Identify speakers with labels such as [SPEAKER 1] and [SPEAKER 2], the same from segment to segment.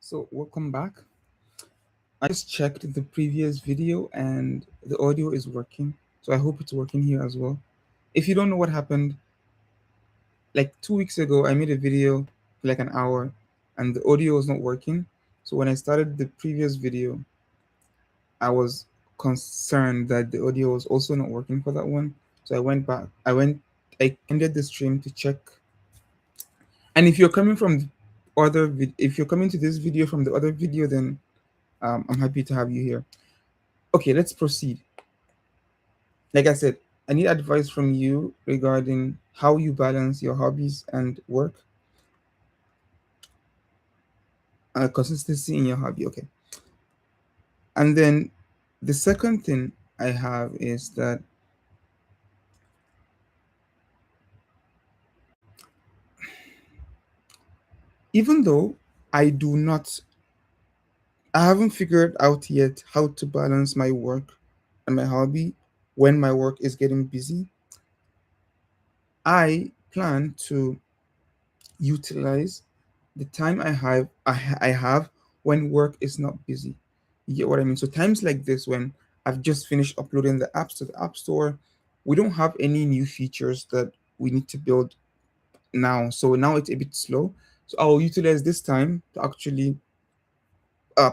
[SPEAKER 1] So welcome back. I just checked the previous video and the audio is working. So I hope it's working here as well. If you don't know what happened, like 2 weeks ago, I made a video for like an hour and the audio was not working. So when I started the previous video, I was concerned that the audio was also not working for that one. So I went back. I ended the stream to check. And if you're coming from if you're coming to this video from the other video, then I'm happy to have you here. Okay, let's proceed. Like I said, I need advice from you regarding how you balance your hobbies and work, consistency in your hobby. Okay. And then the second thing I have is that even though I do not, I haven't figured out yet how to balance my work and my hobby when my work is getting busy, I plan to utilize the time I have when work is not busy. You get what I mean? So times like this when I've just finished uploading the apps to the App Store, we don't have any new features that we need to build now. So now it's a bit slow. So I'll utilize this time to actually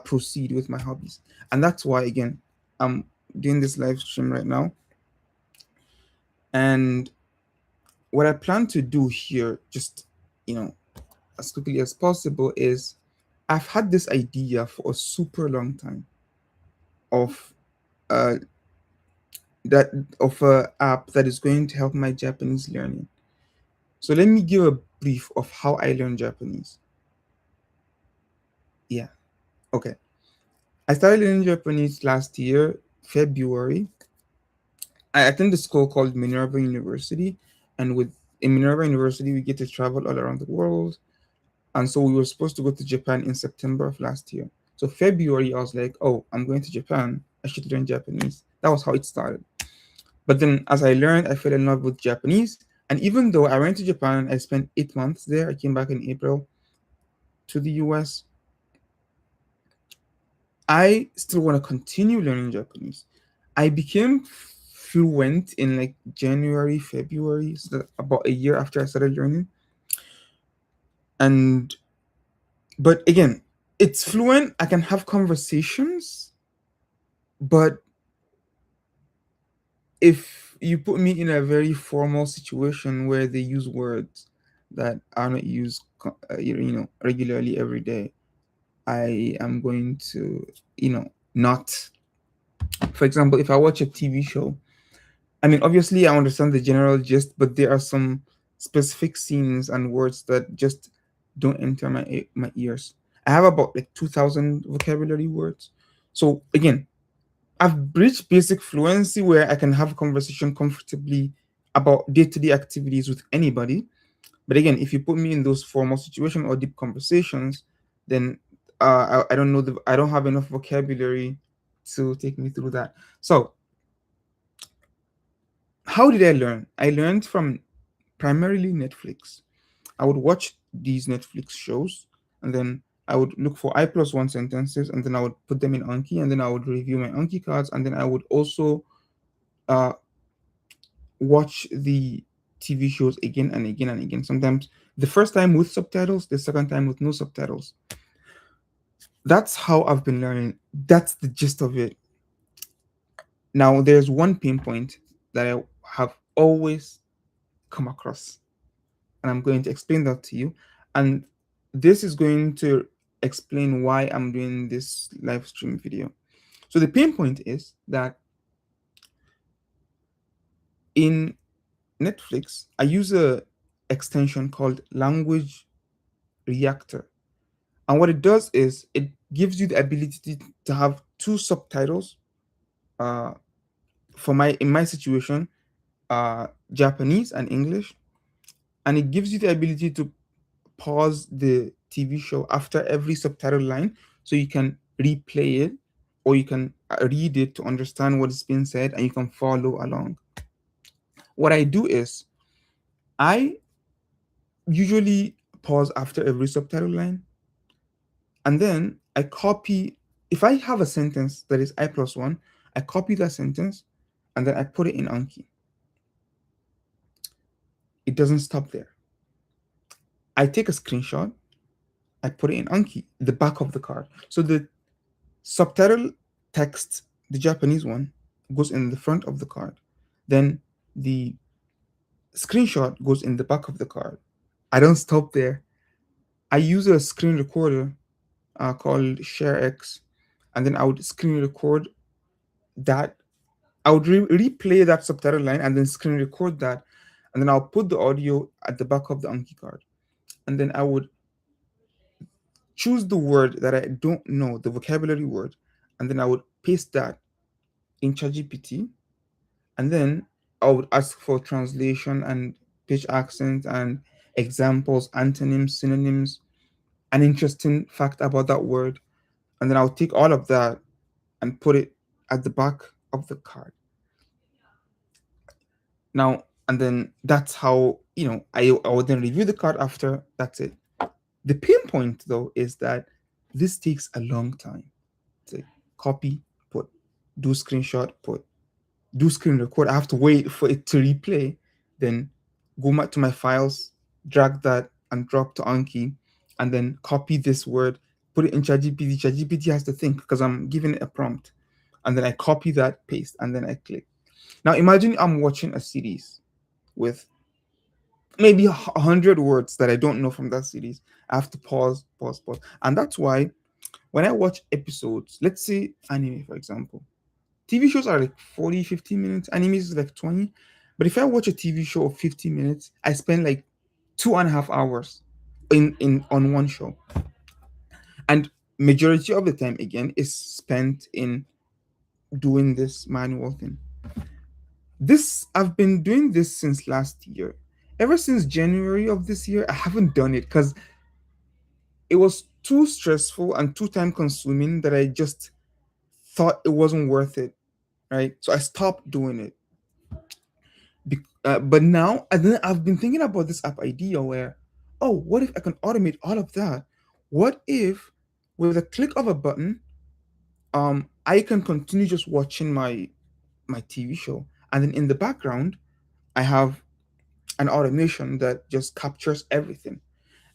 [SPEAKER 1] proceed with my hobbies. And that's why again I'm doing this live stream right now. And what I plan to do here, just you know, as quickly as possible is I've had this idea for a super long time of uh that of a app that is going to help my Japanese learning. So let me give a brief of how I learn Japanese. Yeah. Okay. I started learning Japanese last year, February. I attend a school called Minerva University, and with in Minerva University we get to travel all around the world. And so we were supposed to go to Japan in September of last year. So February, I was like, oh, I'm going to Japan. I should learn Japanese. That was how it started. But then as I learned, I fell in love with Japanese. And even though I went to Japan, I spent 8 months there. I came back in April to the US. I still want to continue learning Japanese. I became fluent in like January, February, so about a year after I started learning. And but again, it's fluent. I can have conversations, but if you put me in a very formal situation where they use words that are not used, regularly every day, I am going to, not. For example, if I watch a TV show, I mean, obviously, I understand the general gist, but there are some specific scenes and words that just don't enter my ears. I have about like 2,000 vocabulary words. So again, I've reached basic fluency where I can have a conversation comfortably about day-to-day activities with anybody. But again, if you put me in those formal situations or deep conversations, then I don't know I don't have enough vocabulary to take me through that. So how did I learn? I learned from primarily Netflix. I would watch these Netflix shows and then I would look for I+1 sentences and then I would put them in Anki and then I would review my Anki cards and then I would also uh, watch the TV shows again and again and again. Sometimes the first time with subtitles, the second time with no subtitles. That's how I've been learning. That's the gist of it. Now, there's one pain point that I have always come across, and I'm going to explain that to you. And this is going to explain why I'm doing this live stream video. So, the pain point is that in Netflix, I use a extension called Language Reactor. And what it does is it gives you the ability to have two subtitles. Uh, for my in my situation, Japanese and English, and it gives you the ability to pause the TV show after every subtitle line, so you can replay it or you can read it to understand what is being said, and you can follow along. What I do is I usually pause after every subtitle line And then I copy, if I have a sentence that is I plus one, I copy that sentence and then I put it in Anki. It doesn't stop there. I take a screenshot, I put it in Anki, the back of the card. So the subtitle text, the Japanese one, goes in the front of the card. Then the screenshot goes in the back of the card. I don't stop there. I use a screen recorder called ShareX, and then I would screen record that. I would replay that subtitle line and then screen record that, and then I'll put the audio at the back of the Anki card, and then I would choose the word that I don't know, the vocabulary word, and then I would paste that in ChatGPT, and then I would ask for translation and pitch accent and examples, antonyms, synonyms, an interesting fact about that word, and then I'll take all of that and put it at the back of the card. Now, and then that's how, I would then review the card after. That's it. The pain point though is that this takes a long time. Say copy, put, do screenshot, put, do screen record. I have to wait for it to replay, then go back to my files, drag that and drop to Anki, and then copy this word, put it in ChatGPT. ChatGPT has to think because I'm giving it a prompt. And then I copy that, paste, and then I click. Now imagine I'm watching a series with maybe 100 words that I don't know from that series. I have to pause, pause, pause. And that's why when I watch episodes, let's say anime, for example, TV shows are like 40, 50 minutes, anime is like 20. But if I watch a TV show of 50 minutes, I spend like 2.5 hours in on one show. And majority of the time again is spent in doing this manual thing. This I've been doing this since last year. Ever since January of this year, I haven't done it because it was too stressful and too time consuming that I just thought it wasn't worth it. Right. So I stopped doing it. But now, and then I've been thinking about this app idea where, oh, what if I can automate all of that? What if with a click of a button, I can continue just watching my TV show, and then in the background, I have an automation that just captures everything.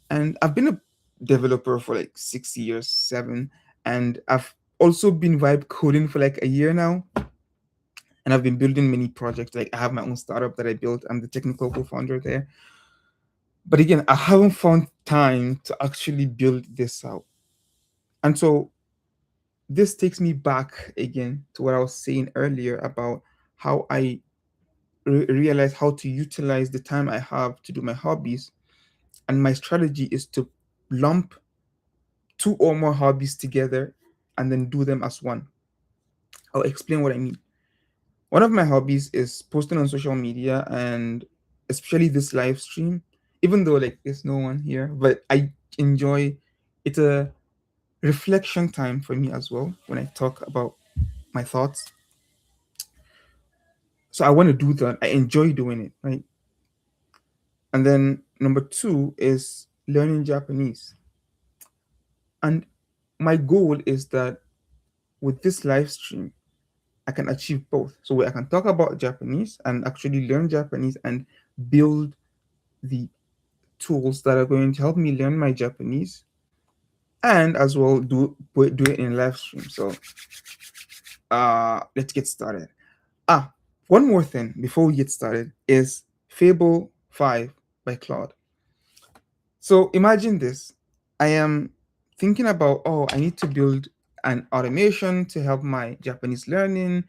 [SPEAKER 1] And I've been a developer for like 6 years, seven, and I've also been vibe coding for like a year now. And I've been building many projects. Like I have my own startup that I built. I'm the technical co-founder there. But again, I haven't found time to actually build this out. And so this takes me back again to what I was saying earlier about how I realize how to utilize the time I have to do my hobbies. And my strategy is to lump two or more hobbies together and then do them as one. I'll explain what I mean. One of my hobbies is posting on social media and especially this live stream, even though like there's no one here, but I enjoy it's a reflection time for me as well when I talk about my thoughts. So I want to do that. I enjoy doing it, right? And then number two is learning Japanese. And my goal is that with this live stream, I can achieve both. So I can talk about Japanese and actually learn Japanese and build the tools that are going to help me learn my Japanese and as well do it in live stream. So let's get started. Ah, one more thing before we get started is Fable 5 by Claude. So imagine this. I am thinking about, oh, I need to build an automation to help my Japanese learning.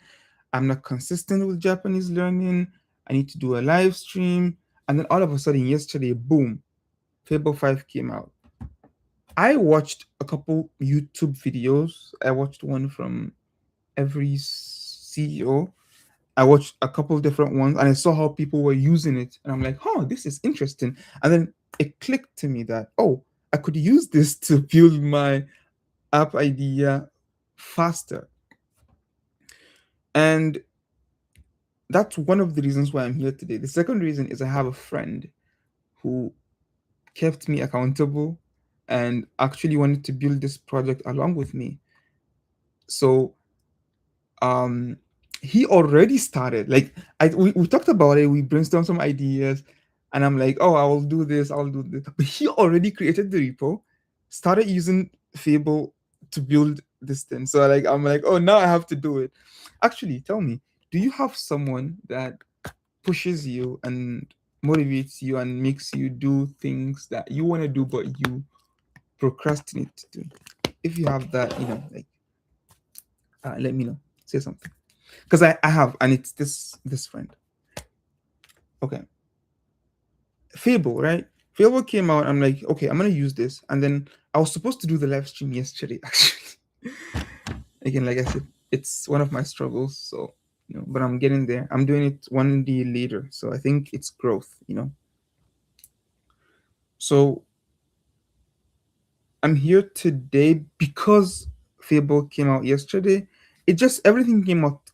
[SPEAKER 1] I'm not consistent with Japanese learning. I need to do a live stream. And then all of a sudden, yesterday, boom, Fable 5 came out. I watched a couple YouTube videos. I watched one from every CEO. I watched a couple different ones and I saw how people were using it. And I'm like, oh, this is interesting. And then it clicked to me that, oh, I could use this to build my app idea faster. And that's one of the reasons why I'm here today. The second reason is I have a friend who kept me accountable and actually wanted to build this project along with me. So um he already started. Like we talked about it, we brainstormed some ideas, and I'm like, oh, I will do this, I'll do this. But he already created the repo, started using Fable to build this thing. So like I'm like, oh, now I have to do it. Actually, tell me, do you have someone that pushes you and motivates you and makes you do things that you want to do but you procrastinate to do? If you have that, like, let me know. Say something. Because I have, and it's this friend. Okay, Fable, right? Fable came out. I'm like, okay, I'm gonna use this, and then I was supposed to do the live stream yesterday. Actually, again, like I said, it's one of my struggles. So but I'm getting there. I'm doing it one day later. So I think it's growth. So I'm here today because Fable came out yesterday. It just everything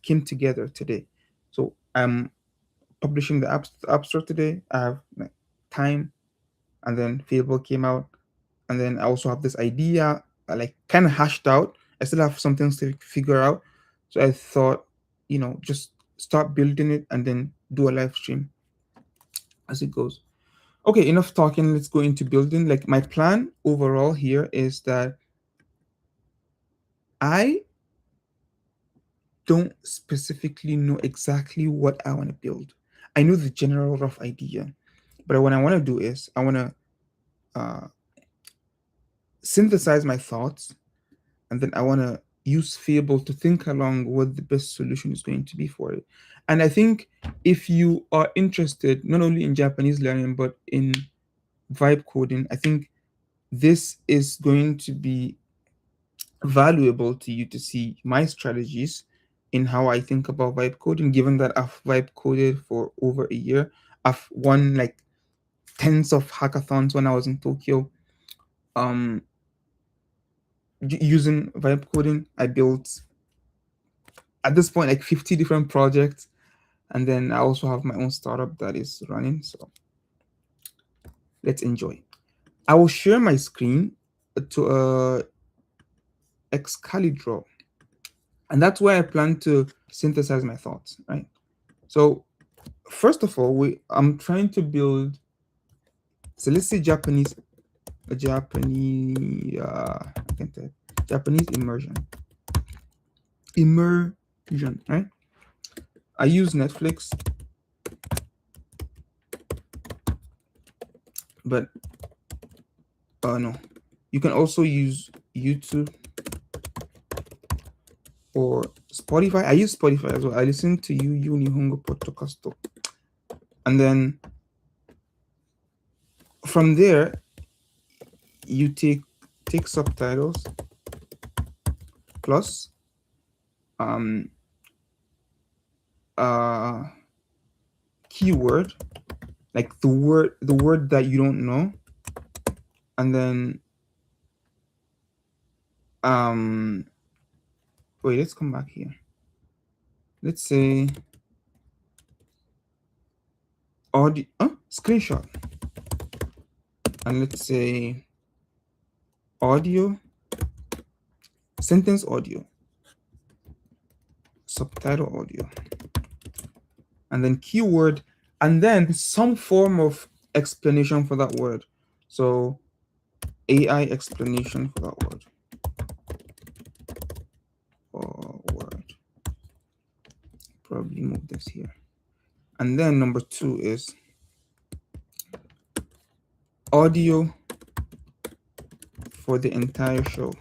[SPEAKER 1] came together today. So I'm publishing the app store today. I have like time, and then Fable came out, and then I also have this idea, like kind of hashed out. I still have some things to figure out, so I thought, just start building it and then do a live stream as it goes. Okay, enough talking. Let's go into building. Like my plan overall here is that I don't specifically know exactly what I want to build. I know the general rough idea, but what I want to do is I want to uh, synthesize my thoughts, and then I want to use Fable to think along what the best solution is going to be for it. And I think if you are interested not only in Japanese learning but in vibe coding, I think this is going to be valuable to you to see my strategies in how I think about vibe coding, given that I've vibe coded for over a year. I've won like tens of hackathons when I was in Tokyo. Um, Using vibe coding, I built at this point like 50 different projects, and then I also have my own startup that is running. So let's enjoy. I will share my screen to Excalibur, and that's where I plan to synthesize my thoughts, right? So first of all, I'm trying to build. So let's say Japanese I can type Japanese immersion, right? I use Netflix, but no, you can also use YouTube or Spotify. I use Spotify as well. I listen to Nihongo Podcast, and then from there you take subtitles plus um uh keyword, like the word that you don't know, and then um wait, let's come back here. Let's say audio screenshot, and let's say audio, sentence audio, subtitle audio, and then keyword, and then some form of explanation for that word. So AI explanation for that word. Or word. Probably move this here. And then number 2 is audio for the entire show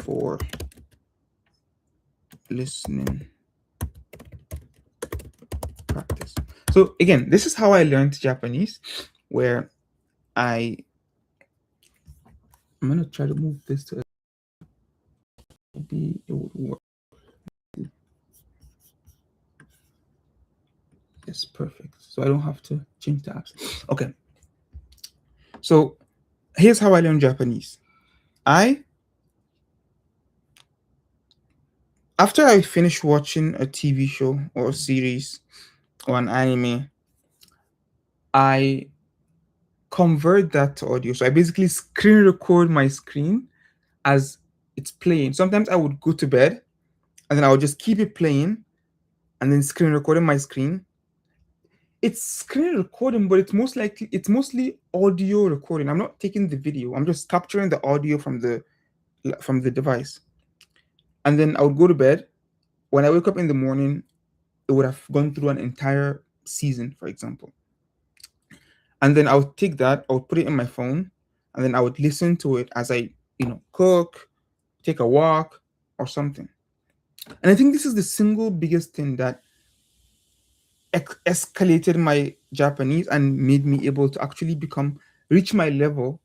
[SPEAKER 1] for listening practice. So again, this is how I learned Japanese, where I'm gonna try to move this to be it would work. Yes, perfect. So I don't have to change the apps. Okay. So here's how I learned Japanese. After I finish watching a TV show or a series or an anime, I convert that to audio. So I basically screen record my screen as it's playing. Sometimes I would go to bed and then I would just keep it playing and then screen recording my screen. It's screen recording, but it's mostly audio recording. I'm not taking the video. I'm just capturing the audio from the device. And then I would go to bed. When I wake up in the morning, it would have gone through an entire season, for example. And then I would take that, I would put it in my phone, and then I would listen to it as I, cook, take a walk, or something. And I think this is the single biggest thing that escalated my Japanese and made me able to actually reach my level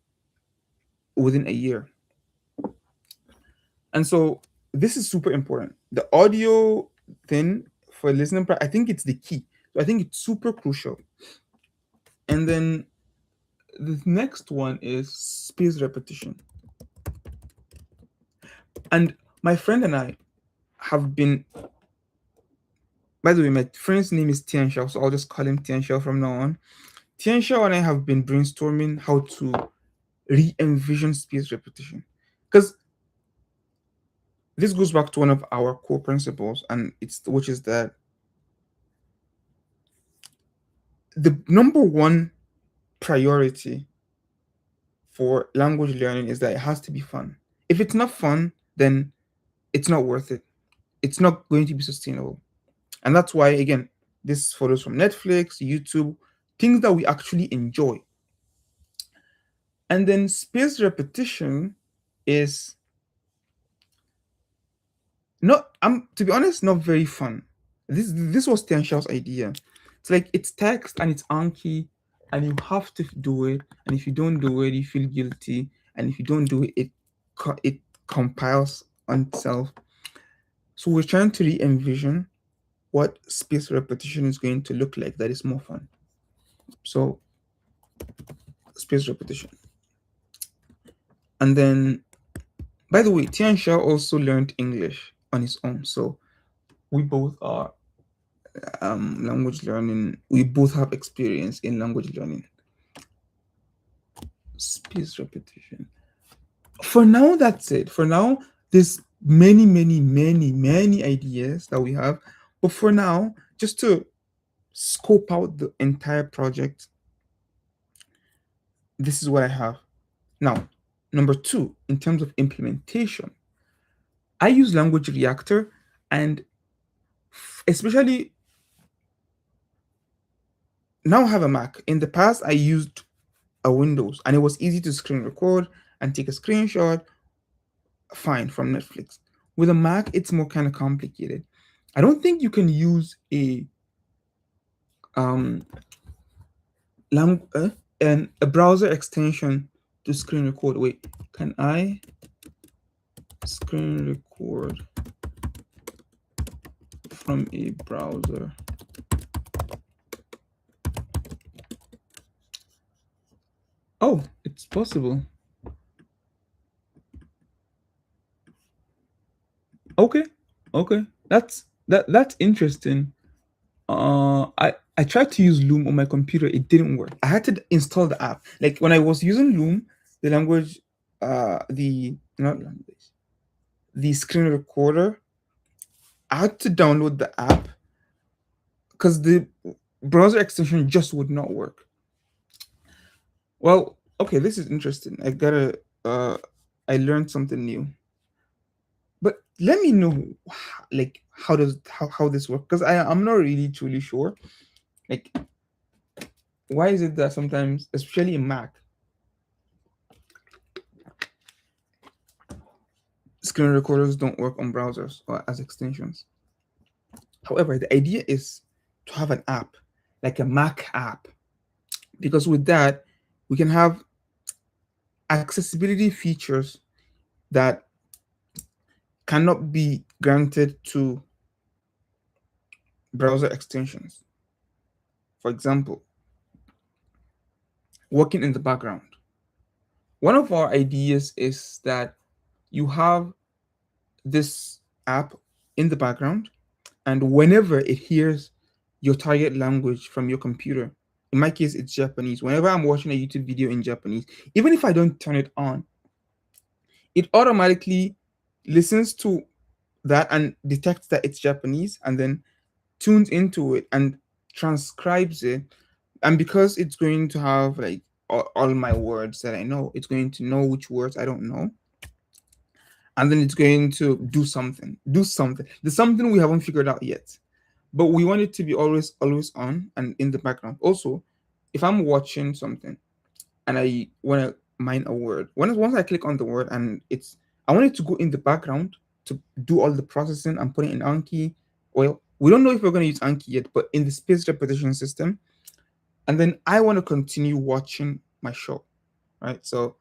[SPEAKER 1] within a year. And so this is super important. The audio thing for listening, I think it's the key. So I think it's super crucial. And then the next one is spaced repetition. And my friend and I have been, by the way, my friend's name is Tianxiao, so I'll just call him Tianxiao from now on. Tianxiao and I have been brainstorming how to re-envision spaced repetition. Because this goes back to one of our core principles, and which is that the number one priority for language learning is that it has to be fun. If it's not fun, then it's not worth it. It's not going to be sustainable. And that's why, again, this follows from Netflix, YouTube, things that we actually enjoy. And then spaced repetition is not, to be honest, not very fun. This was Tianxiao's idea. It's like it's text and it's Anki, and you have to do it. And if you don't do it, you feel guilty. And if you don't do it, it compiles on itself. So we're trying to re-envision what spaced repetition is going to look like that is more fun. So spaced repetition. And then, by the way, Tianxia also learned English on his own. So we both are language learning. We both have experience in language learning. Spaced repetition. For now, that's it. For now, there's many, many, many, many ideas that we have. But for now, just to scope out the entire project, this is what I have. Now, number two, in terms of implementation, I use Language Reactor, and especially now I have a Mac. In the past, I used a Windows, and it was easy to screen record and take a screenshot, fine, from Netflix. With a Mac, it's more kind of complicated. I don't think you can use a a browser extension to screen record. Wait, can I screen record from a browser? Oh, it's possible. Okay, that's interesting. I tried to use Loom on my computer. It didn't work. I had to install the app. Like when I was using Loom, the language, the not language, the screen recorder, I had to download the app because the browser extension just would not work. Well, okay, this is interesting. I learned something new. But let me know, like, how this works, because I'm not really truly sure. Like, why is it that sometimes, especially in Mac, screen recorders don't work on browsers or as extensions? However, the idea is to have an app, like a Mac app, because with that, we can have accessibility features that cannot be granted to browser extensions. For example, working in the background. One of our ideas is that you have this app in the background, and whenever it hears your target language from your computer, in my case, it's Japanese. Whenever I'm watching a YouTube video in Japanese, even if I don't turn it on, it automatically listens to that and detects that it's Japanese and then tunes into it and transcribes it. And because it's going to have like all my words that I know, it's going to know which words I don't know. And then it's going to do something. Do something. There's something we haven't figured out yet. But we want it to be always on and in the background. Also, if I'm watching something and I want to mine a word, once I click on the word and I want it to go in the background to do all the processing and put it in Anki. Well, we don't know if we're going to use Anki yet, but in the space repetition system. And then I want to continue watching my show, right? So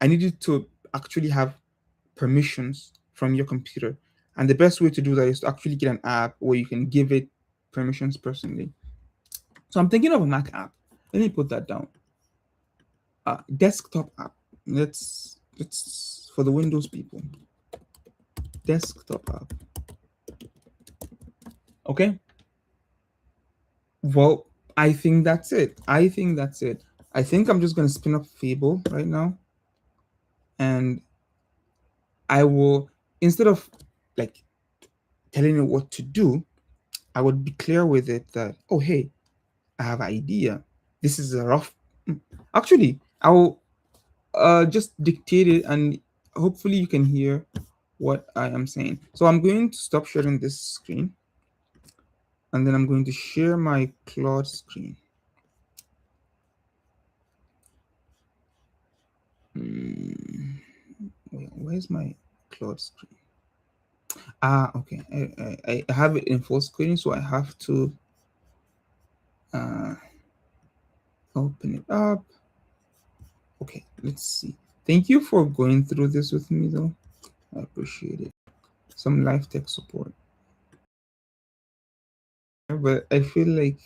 [SPEAKER 1] I needed to actually have permissions from your computer. And the best way to do that is to actually get an app where you can give it permissions personally. So I'm thinking of a Mac app. Let me put that down. Desktop app. Let's for the Windows people. Desktop app. Okay. Well, I think that's it. I think I'm just gonna spin up Fable right now, and I will, instead of like telling it what to do, I would be clear with it that, oh hey, I have an idea. This is a rough. Actually, I will just dictate it, and hopefully you can hear what I am saying. So I'm going to stop sharing this screen, and then I'm going to share my Claude screen. Wait, where's my Claude screen? Okay. I have it in full screen, so I have to uh, open it up. Okay, let's see. Thank you for going through this with me, though. I appreciate it. Some live tech support. But I feel like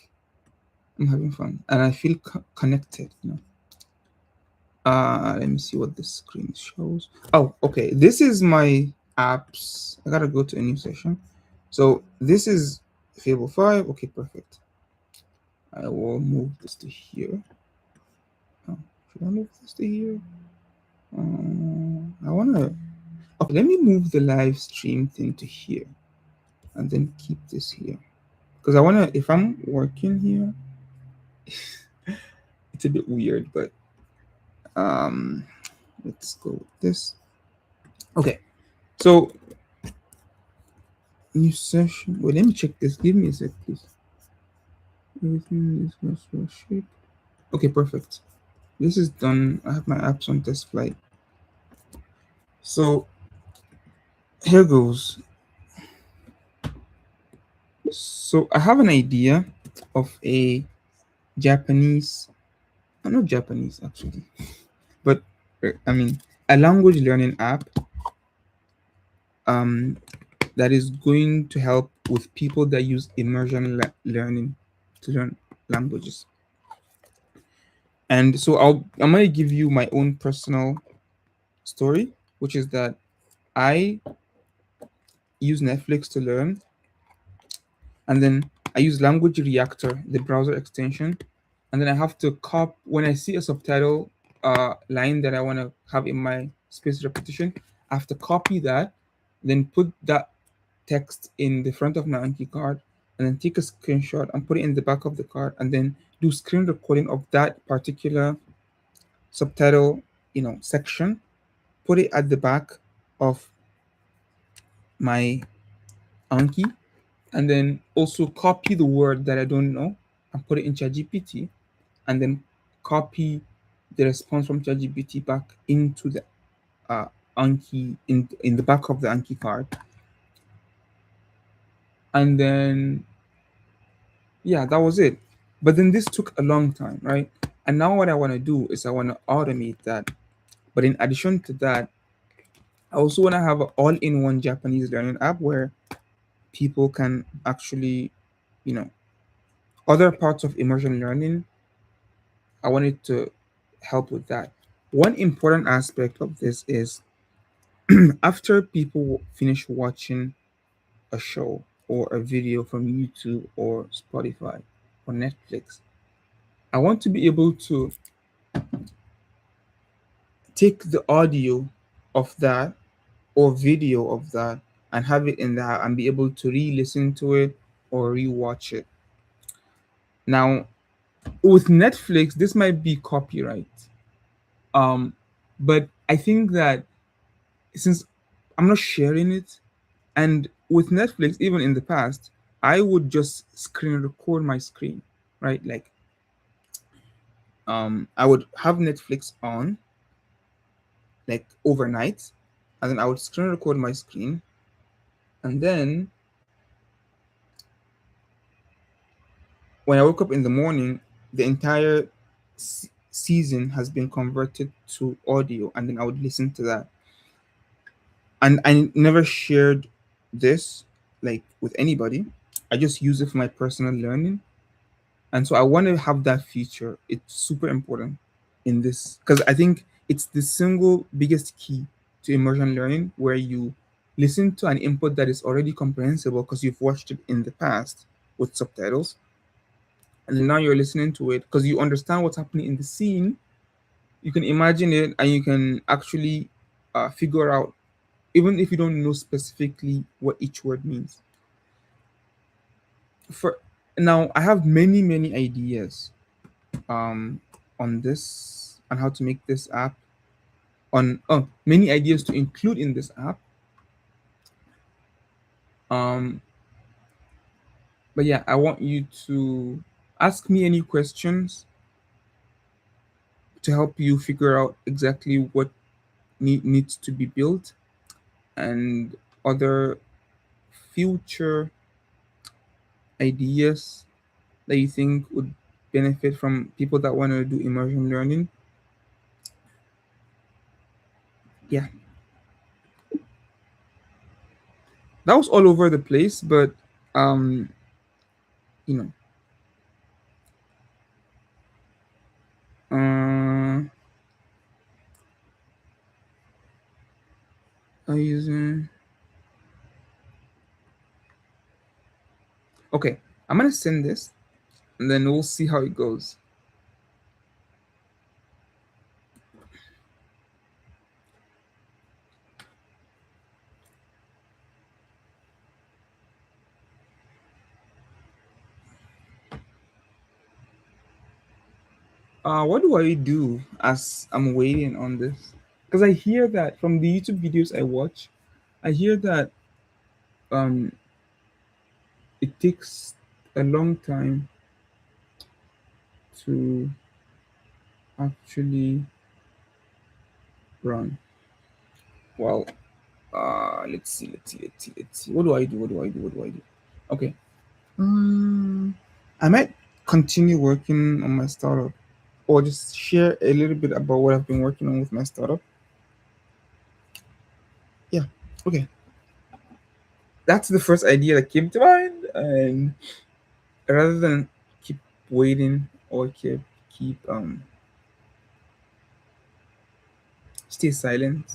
[SPEAKER 1] I'm having fun and I feel connected, you know. Let me see what the screen shows. Oh, okay. This is my apps. I gotta go to a new session. So this is Fable 5. Okay, perfect. I will move this to here. Oh, should I move this to here? I wanna. Okay, let me move the live stream thing to here, and then keep this here because I wanna. If I'm working here, it's a bit weird, but um, let's go with this. Okay, so new session. Wait, let me check this. Give me a sec, please. Everything is going shape. Okay, perfect. This is done. I have my apps on test flight. So here goes. So I have an idea of a Japanese, not Japanese actually, but I mean a language learning app um, that is going to help with people that use immersion learning to learn languages. And so I'm going to give you my own personal story, which is that I use Netflix to learn, and then I use Language Reactor, the browser extension, and then I have to copy when I see a subtitle line that I want to have in my space repetition. I have to copy that, then put that text in the front of my Anki card, and then take a screenshot and put it in the back of the card, and then do screen recording of that particular subtitle, section. Put it at the back of my Anki, and then also copy the word that I don't know and put it in ChatGPT, and then copy the response from ChatGPT back into the Anki in the back of the Anki card, and then yeah, that was it. But then this took a long time, right? And now what I want to do is I want to automate that. But in addition to that, I also want to have an all-in-one Japanese learning app where people can actually, you know, other parts of immersion learning. I wanted to help with that. One important aspect of this is after people finish watching a show or a video from YouTube or Spotify or Netflix, I want to be able to take the audio of that or video of that and have it in that and be able to re-listen to it or re-watch it. Now, with Netflix, this might be copyright. Um, but I think that since I'm not sharing it, and with Netflix, even in the past, I would just screen record my screen, right? Like, I would have Netflix on like overnight, and then I would screen record my screen, and then when I woke up in the morning, the entire season has been converted to audio, and then I would listen to that. And I never shared this like with anybody. I just use it for my personal learning, and so I want to have that feature. It's super important in this because I think it's the single biggest key to immersion learning, where you listen to an input that is already comprehensible because you've watched it in the past with subtitles, and then now you're listening to it because you understand what's happening in the scene. You can imagine it, and you can actually figure out, even if you don't know specifically what each word means. For now, I have many ideas um, on this, on how to make this app, on many ideas to include in this app. Um, but yeah, I want you to ask me any questions to help you figure out exactly what needs to be built and other future ideas that you think would benefit from people that want to do immersion learning. Yeah, that was all over the place, but um, you know, using. Okay, I'm gonna send this, and then we'll see how it goes. What do I do as I'm waiting on this? Because I hear that from the YouTube videos I watch, I hear that um, it takes a long time to actually run. Well, let's see. What do I do? What do I do? Okay. Um, I might continue working on my startup, or just share a little bit about what I've been working on with my startup. Yeah. Okay. That's the first idea that came to mind, and rather than keep waiting or keep stay silent,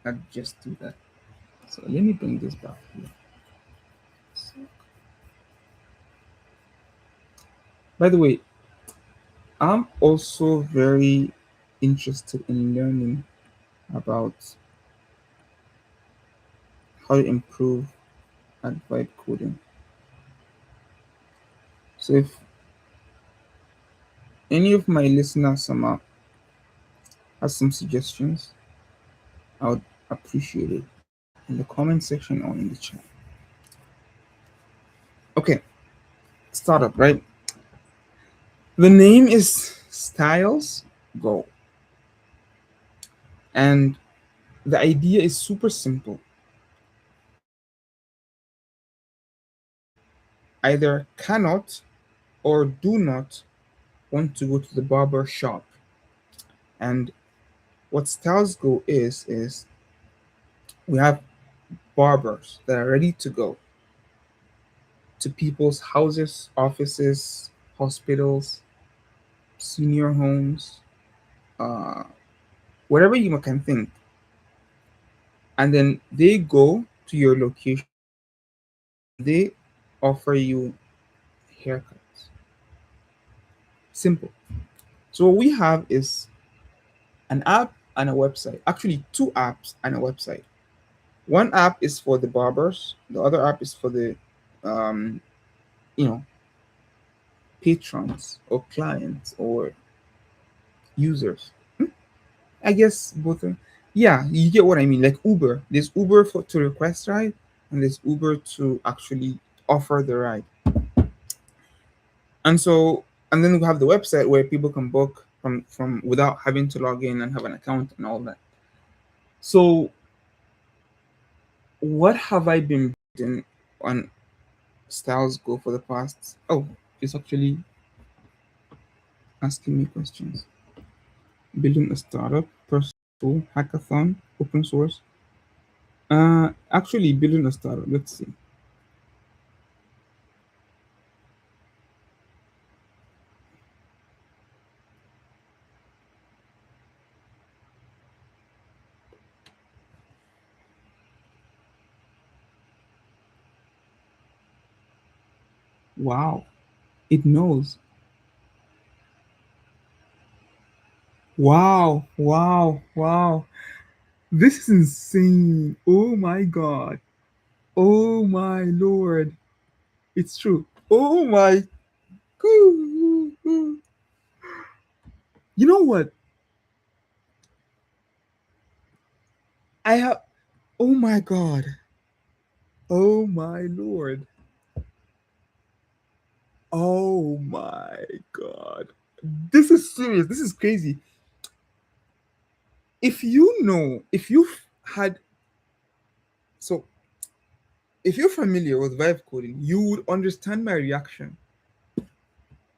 [SPEAKER 1] I'd just do that. So let me bring this back here. So, by the way, I'm also very interested in learning about how to improve at vibe coding. So if any of my listeners has some suggestions, I would appreciate it in the comment section or in the chat. Okay, startup, right? The name is Styles Go. And the idea is super simple. You either cannot or do not want to go to the barber shop. And what Styles Go is we have barbers that are ready to go to people's houses, offices, hospitals, senior homes, uh, wherever you can think. And then they go to your location and they offer you haircuts. Simple. So what we have is an app and a website. Actually, two apps and a website. One app is for the barbers. The other app is for the, um, you know, patrons or clients or users. I guess both. Yeah, you get what I mean. Like Uber. There's Uber for to request ride, and there's Uber to actually offer the ride. And so, and then we have the website where people can book from without having to log in and have an account and all that. So, what have I been building on Styles Go for the past? Oh, it's actually asking me questions. Building a startup, personal hackathon, open source. Actually building a startup. Let's see. Wow, it knows. Wow, wow, wow. This is insane. Oh my god. Oh my lord. It's true. Oh my. You know what? I have. Oh my god. Oh my lord. Oh my god. This is serious. This is crazy. If you've had, so if you're familiar with vibe coding, you would understand my reaction.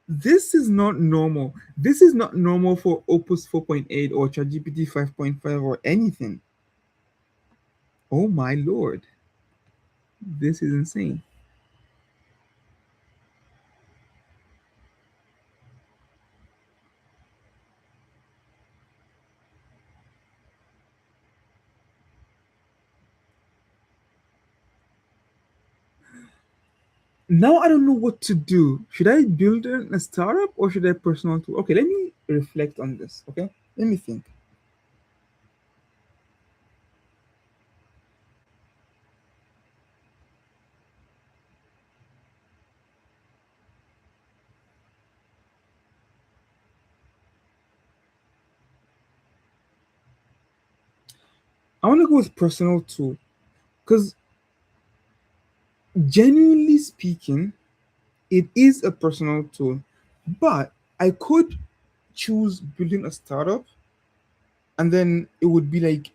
[SPEAKER 1] This is not normal. This is not normal for Opus 4.8 or ChatGPT 5.5 or anything. Oh my lord. This is insane. Now I don't know what to do. Should I build a startup or should I personal tool? Okay, let me reflect on this. Okay, let me think. I want to go with personal tool because genuinely speaking, it is a personal tool, but I could choose building a startup and then it would be like,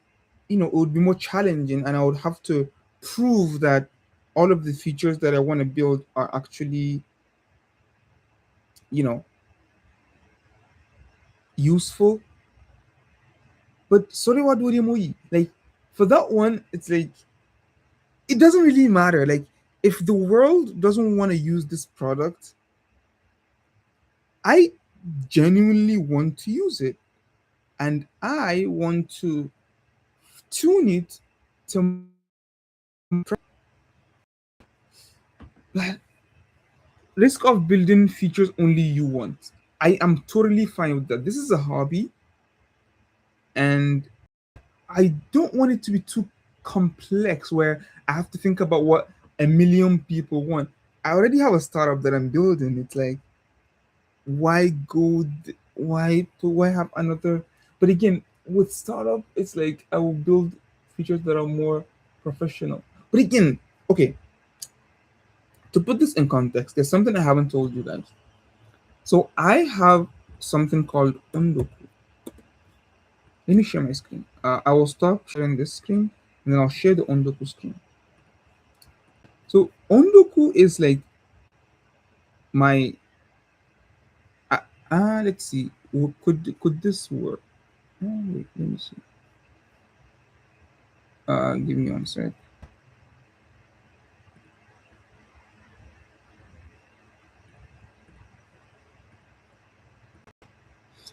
[SPEAKER 1] it would be more challenging and I would have to prove that all of the features that I want to build are actually, you know, useful. But sorry, what do you like for that one? It's like it doesn't really matter. Like if the world doesn't want to use this product, I genuinely want to use it, and I want to tune it to like, risk of building features only you want. I am totally fine with that. This is a hobby, and I don't want it to be too complex where I have to think about what a million people want. I already have a startup that I'm building. It's like, why go? Why have another? But again, with startup, it's like I will build features that are more professional. But again, okay, to put this in context, there's something I haven't told you guys. So I have something called Ondoku. Let me share my screen. I will stop sharing this screen and then I'll share the Ondoku screen. So Ondoku is like my let's see. Could this work? Oh, wait, let me see. Give me one sec.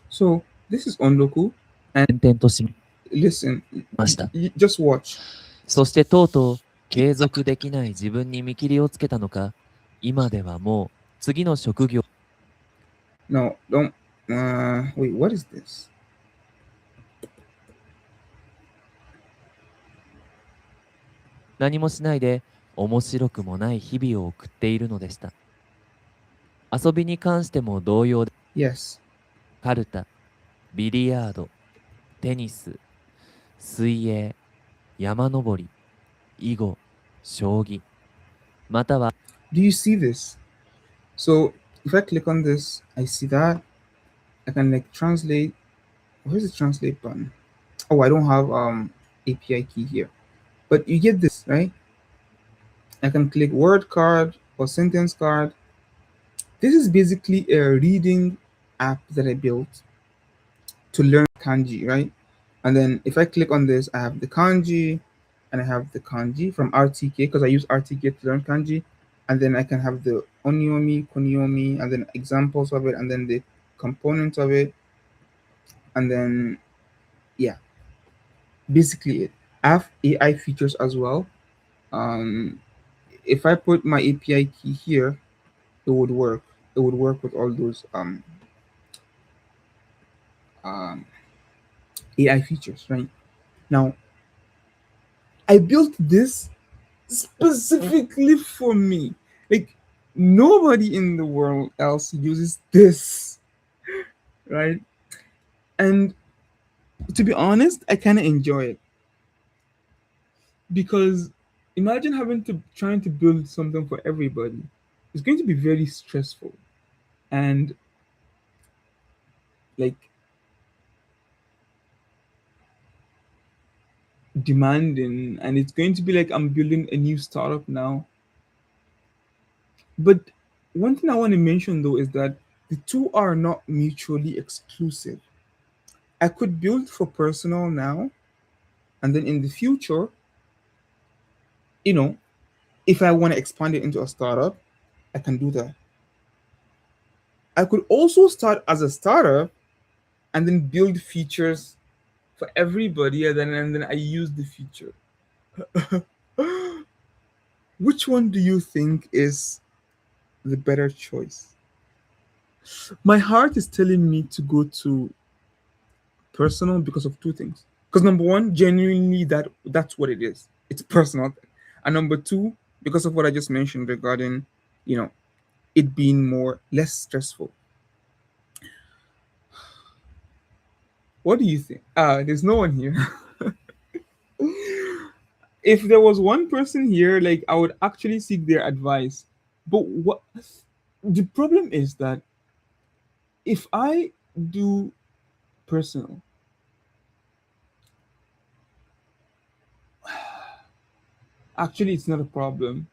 [SPEAKER 1] So this is Ondoku, and
[SPEAKER 2] 転々としました。
[SPEAKER 1] listen, just watch.
[SPEAKER 2] そしてとうとう継続できない自分に見切りをつけたのか、今ではもう次の職業
[SPEAKER 1] No, don't. Wait, what is this?
[SPEAKER 2] 何もしないで面白くもない日々を送っているのでした。遊びに関しても同様で、
[SPEAKER 1] Yes.
[SPEAKER 2] カルタ、ビリヤード、テニス、水泳、山登り、囲碁、将棋、または
[SPEAKER 1] Do you see this? So if I click on this, I see that I can like translate. Where's the translate button? Oh, I don't have API key here. But you get this, right? I can click word card or sentence card. This is basically a reading app that I built to learn kanji, right? And then if I click on this, I have the kanji and I have the kanji from RTK because I use RTK to learn kanji. And then I can have the onyomi, kunyomi, and then examples of it, and then the components of it. And then, yeah, basically it. I have AI features as well. Um, if I put my API key here, it would work. It would work with all those um, AI features, right? Now, I built this specifically for me. Like nobody in the world else uses this, right? And to be honest, I kind of enjoy it because imagine having to trying to build something for everybody. It's going to be very stressful and like demanding, and it's going to be like I'm building a new startup now. But one thing I want to mention though is that the two are not mutually exclusive. I could build for personal now, and then in the future, you know, if I want to expand it into a startup, I can do that. I could also start as a startup and then build features for everybody, and then I use the feature. Which one do you think is the better choice? My heart is telling me to go to personal because of two things. Because number one, genuinely that's what it is. It's personal. And number two, because of what I just mentioned regarding, you know, it being more less stressful. What do you think? There's no one here. If there was one person here, like I would actually seek their advice. But what the problem is that if I do personal, actually it's not a problem.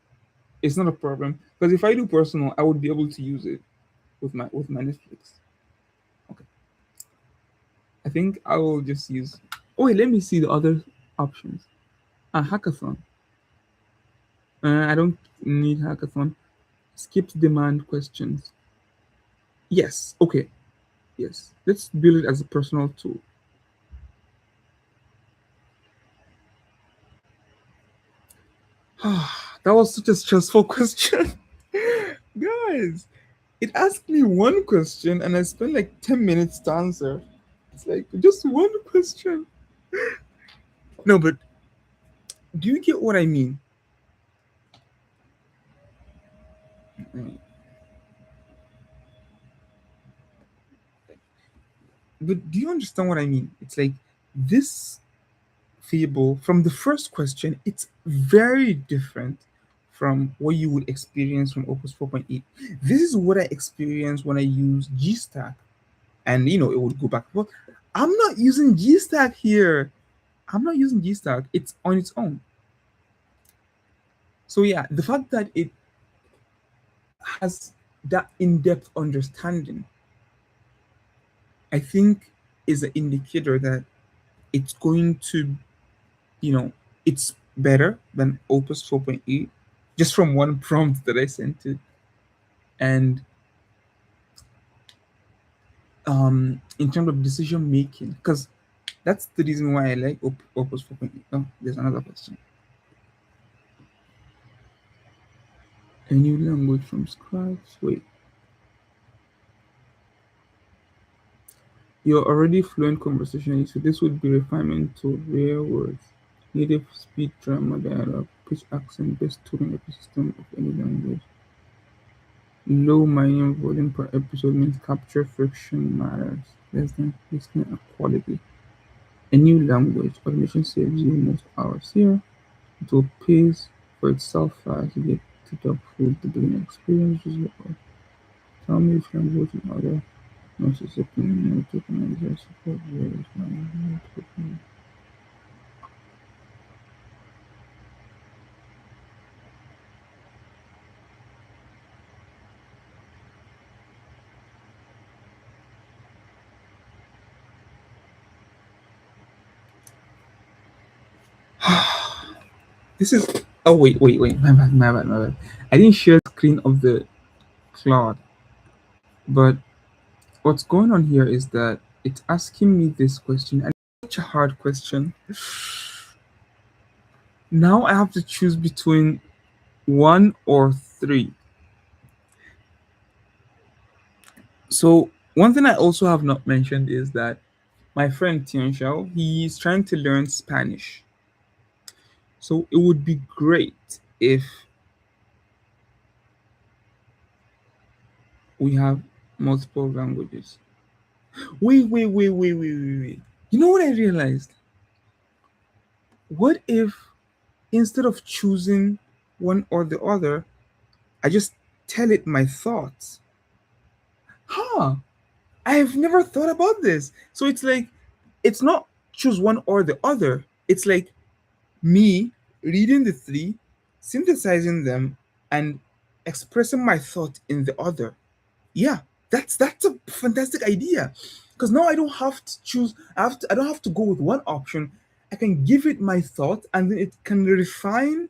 [SPEAKER 1] It's not a problem because if I do personal, I would be able to use it with my Netflix. Okay, I think I will just use. Oh wait, let me see the other options. Hackathon. I don't need hackathon. Skip demand questions. Yes. Okay. Yes. Let's build it as a personal tool. That was such a stressful question, guys. It asked me one question and I spent like 10 minutes to answer. It's like just one question. No, but do you get what I mean? Mm, But do you understand what I mean? It's like this Fable, from the first question, it's very different from what you would experience from Opus 4.8. This is what I experienced when I use Gstack, and it would go back. Well, I'm not using Gstack here. I'm not using Gstack. It's on its own. So yeah, the fact that it has that in-depth understanding, I think, is an indicator that it's going to, you know, it's better than Opus 4.8 just from one prompt that I sent it. And in terms of decision making, because that's the reason why I like Opus 4.8. Oh, there's another question. A new language from scratch. Wait. You're already fluent conversationally, so this would be refinement to rare words. Native speed, grammar, dialogue, pitch, accent, best tooling ecosystem of any language. Low minimum volume per episode means capture friction matters. Less than listening and quality. A new language. Automation saves you most hours here. It will pays for itself fast. You get to dog food, the beginning experience. Tell me which language and other Mississippi no technology support various languages. This is. Oh wait. My bad. I didn't share the screen of the cloud, but what's going on here is that it's asking me this question, and it's such a hard question. Now I have to choose between one or three. So one thing I also have not mentioned is that my friend Tianxiao, he's trying to learn Spanish. So it would be great if we have multiple languages. Wait. You know what I realized? What if instead of choosing one or the other, I just tell it my thoughts? Huh. I have never thought about this. So it's like, it's not choose one or the other. It's like me reading the three, synthesizing them, and expressing my thought in the other. Yeah, that's a fantastic idea. Because now I don't have to choose. I don't have to go with one option. I can give it my thought, and then it can refine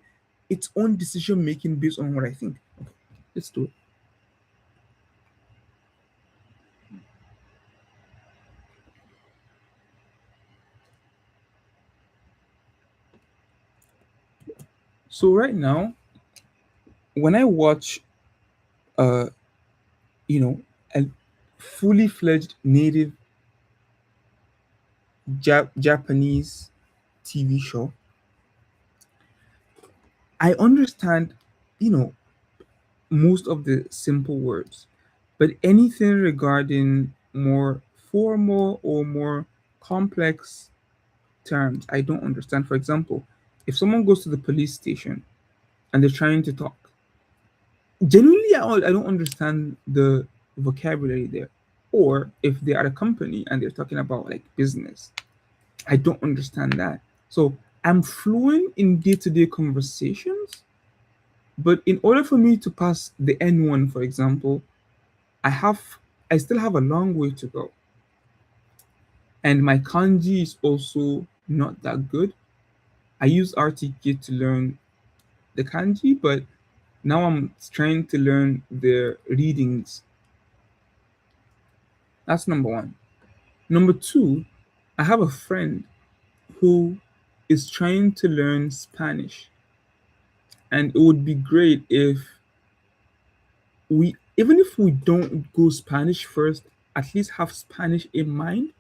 [SPEAKER 1] its own decision making based on what I think. Okay, let's do it. So right now, when I watch, uh, you know, a fully fledged native Japanese TV show, I understand, you know, most of the simple words, but anything regarding more formal or more complex terms, I don't understand. For example, if someone goes to the police station and they're trying to talk, genuinely, I don't understand the vocabulary there. Or if they're at a company and they're talking about like business, I don't understand that. So I'm fluent in day to day conversations, but in order for me to pass the N1, for example, I have I still have a long way to go. And my kanji is also not that good. I use RTK to learn the kanji, but now I'm trying to learn the readings. That's number one. Number two, I have a friend who is trying to learn Spanish. And it would be great if we, even if we don't go Spanish first, at least have Spanish in mind.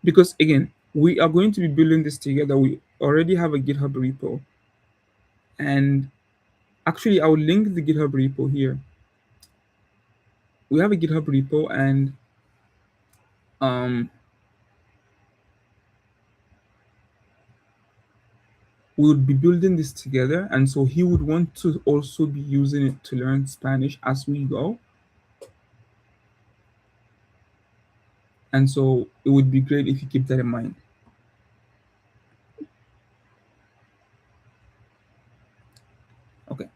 [SPEAKER 1] Because again, we are going to be building this together. We already have a GitHub repo. And actually, I'll link the GitHub repo here. We have a GitHub repo, and um, we would be building this together. And so he would want to also be using it to learn Spanish as we go. And so it would be great if you keep that in mind. Okay.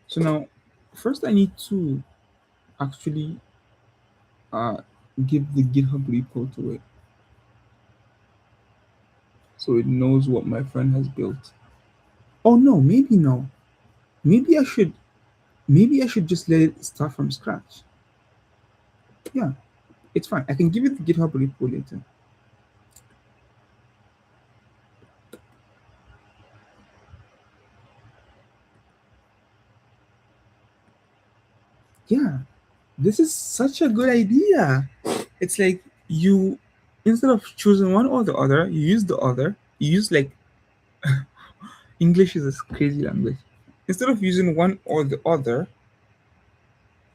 [SPEAKER 1] So now, first I need to actually uh, give the GitHub repo to it so it knows what my friend has built. Oh no, maybe no. Maybe I should just let it start from scratch. Yeah, it's fine. I can give it the GitHub repo later. Yeah, this is such a good idea. It's like you, instead of choosing one or the other, you use the other. You use like, English is a crazy language. Instead of using one or the other,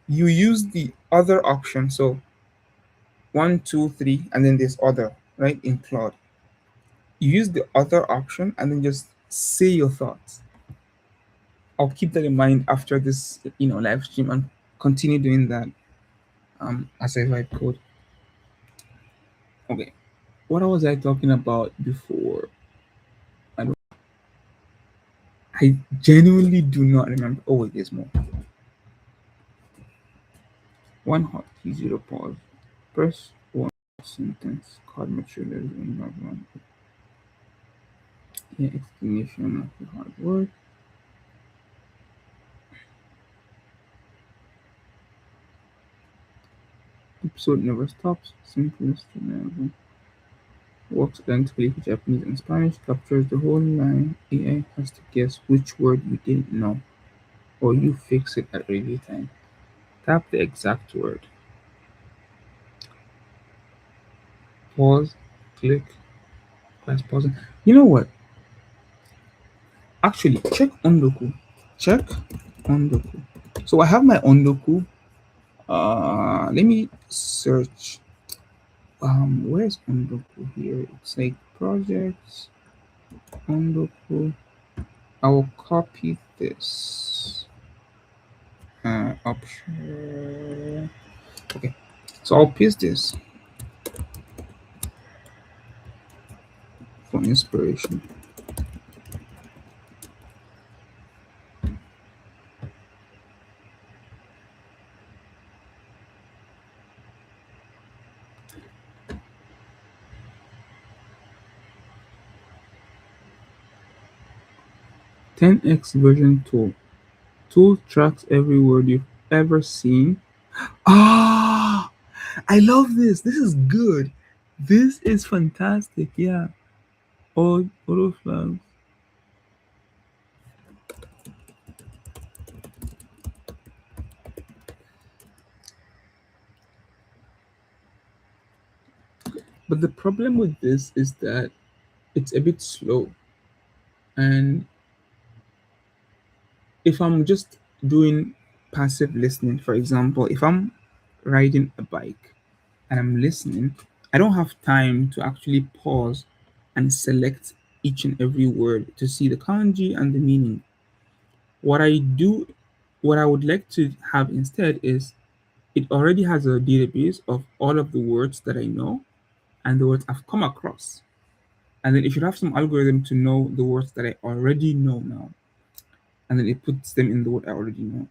[SPEAKER 1] you use the other option. So one, two, three, and then there's other, right? In Claude, you use the other option and then just say your thoughts. I'll keep that in mind after this, live stream, and continue doing that as I write code. Okay, what was I talking about before? I don't. I genuinely do not remember. Oh wait, there's more. One hot key, zero pause. Press one sentence. Card material in one. Yeah, explanation of the hard word. Episode never stops. Simplest level. Works identically for Japanese and Spanish. Captures the whole line. AI has to guess which word you didn't know, or you fix it at review time. Tap the exact word. Pause. Click. Press pause. You know what? Actually, check Ondoku. Check Ondoku. So I have my Ondoku. Let me search. Where's Ondoku here? It's like projects. Ondoku. I will copy this. Option. Okay. So I'll paste this for inspiration. 10x version tool. Tool tracks every word you've ever seen. Ah, I love this. This is good. This is fantastic. Yeah. All auto flags. But the problem with this is that it's a bit slow. And if I'm just doing passive listening, for example, if I'm riding a bike and I'm listening, I don't have time to actually pause and select each and every word to see the kanji and the meaning. What I do, what I would like to have instead is, it already has a database of all of the words that I know and the words I've come across. And then it should have some algorithm to know the words that I already know now. And then it puts them in the word I already know.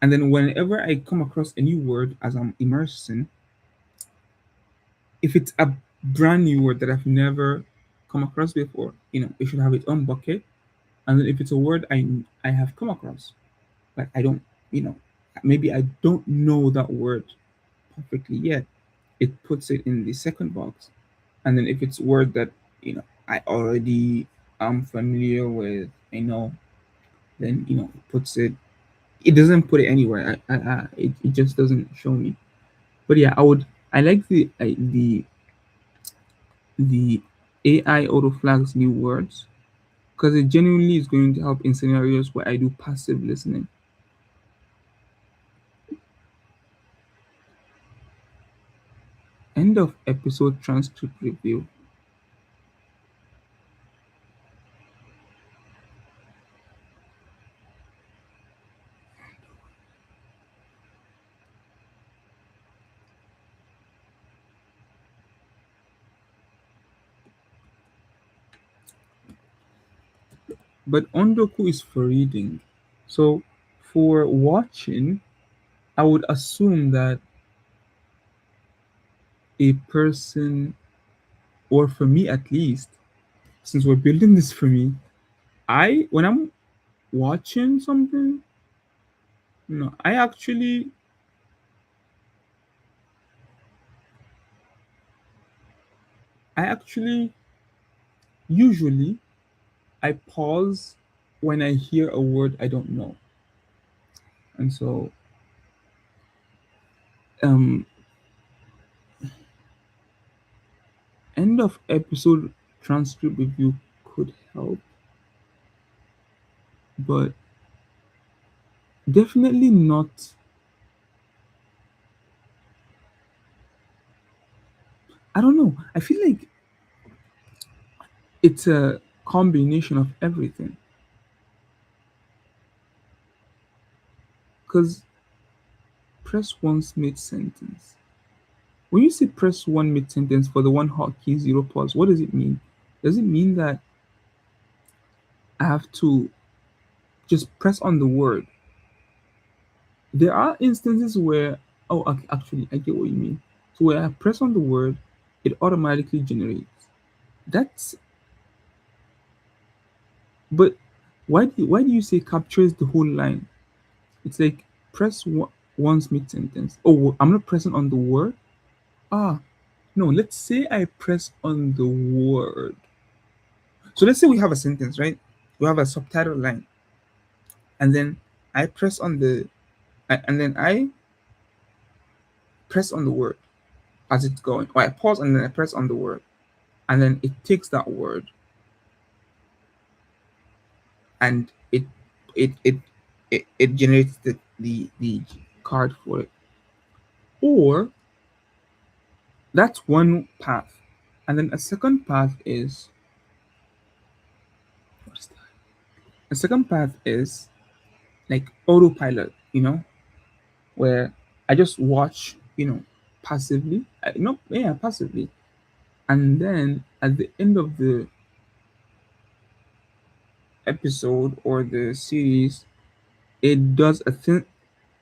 [SPEAKER 1] And then whenever I come across a new word as I'm immersing, if it's a brand new word that I've never come across before, it should have its own bucket. And then if it's a word I have come across, like I don't, you know, maybe I don't know that word perfectly yet, it puts it in the second box. And then if it's a word that I already am familiar with, I know, then it puts it. It doesn't put it anywhere. It just doesn't show me. But yeah, I like the AI auto flags new words because it genuinely is going to help in scenarios where I do passive listening. End of episode transcript review. But Ondoku is for reading. So for watching, I would assume that a person, or for me at least, since we're building this for me, when I'm watching something, I actually usually I pause when I hear a word I don't know. And so um end of episode transcript review could help, but definitely not. I don't know. I feel like it's a combination of everything. Because press once mid sentence. When you say press one mid sentence for the one hotkey zero pause, what does it mean? Does it mean that I have to just press on the word? There are instances where, oh, actually, I get what you mean. So where I press on the word, it automatically generates. That's, but why do you say captures the whole line? It's like press once mid sentence. Oh, I'm not pressing on the word. Ah, no. Let's say I press on the word. So let's say we have a sentence, right? We have a subtitle line, and then I press on and then I press on the word as it's going, or I pause and then I press on the word, and then it takes that word and it it it generates the card for it. Or that's one path, and then a second path is what's that? A second path is like autopilot, where I just watch, passively. No, yeah, passively, and then at the end of the episode or the series, it does a thing.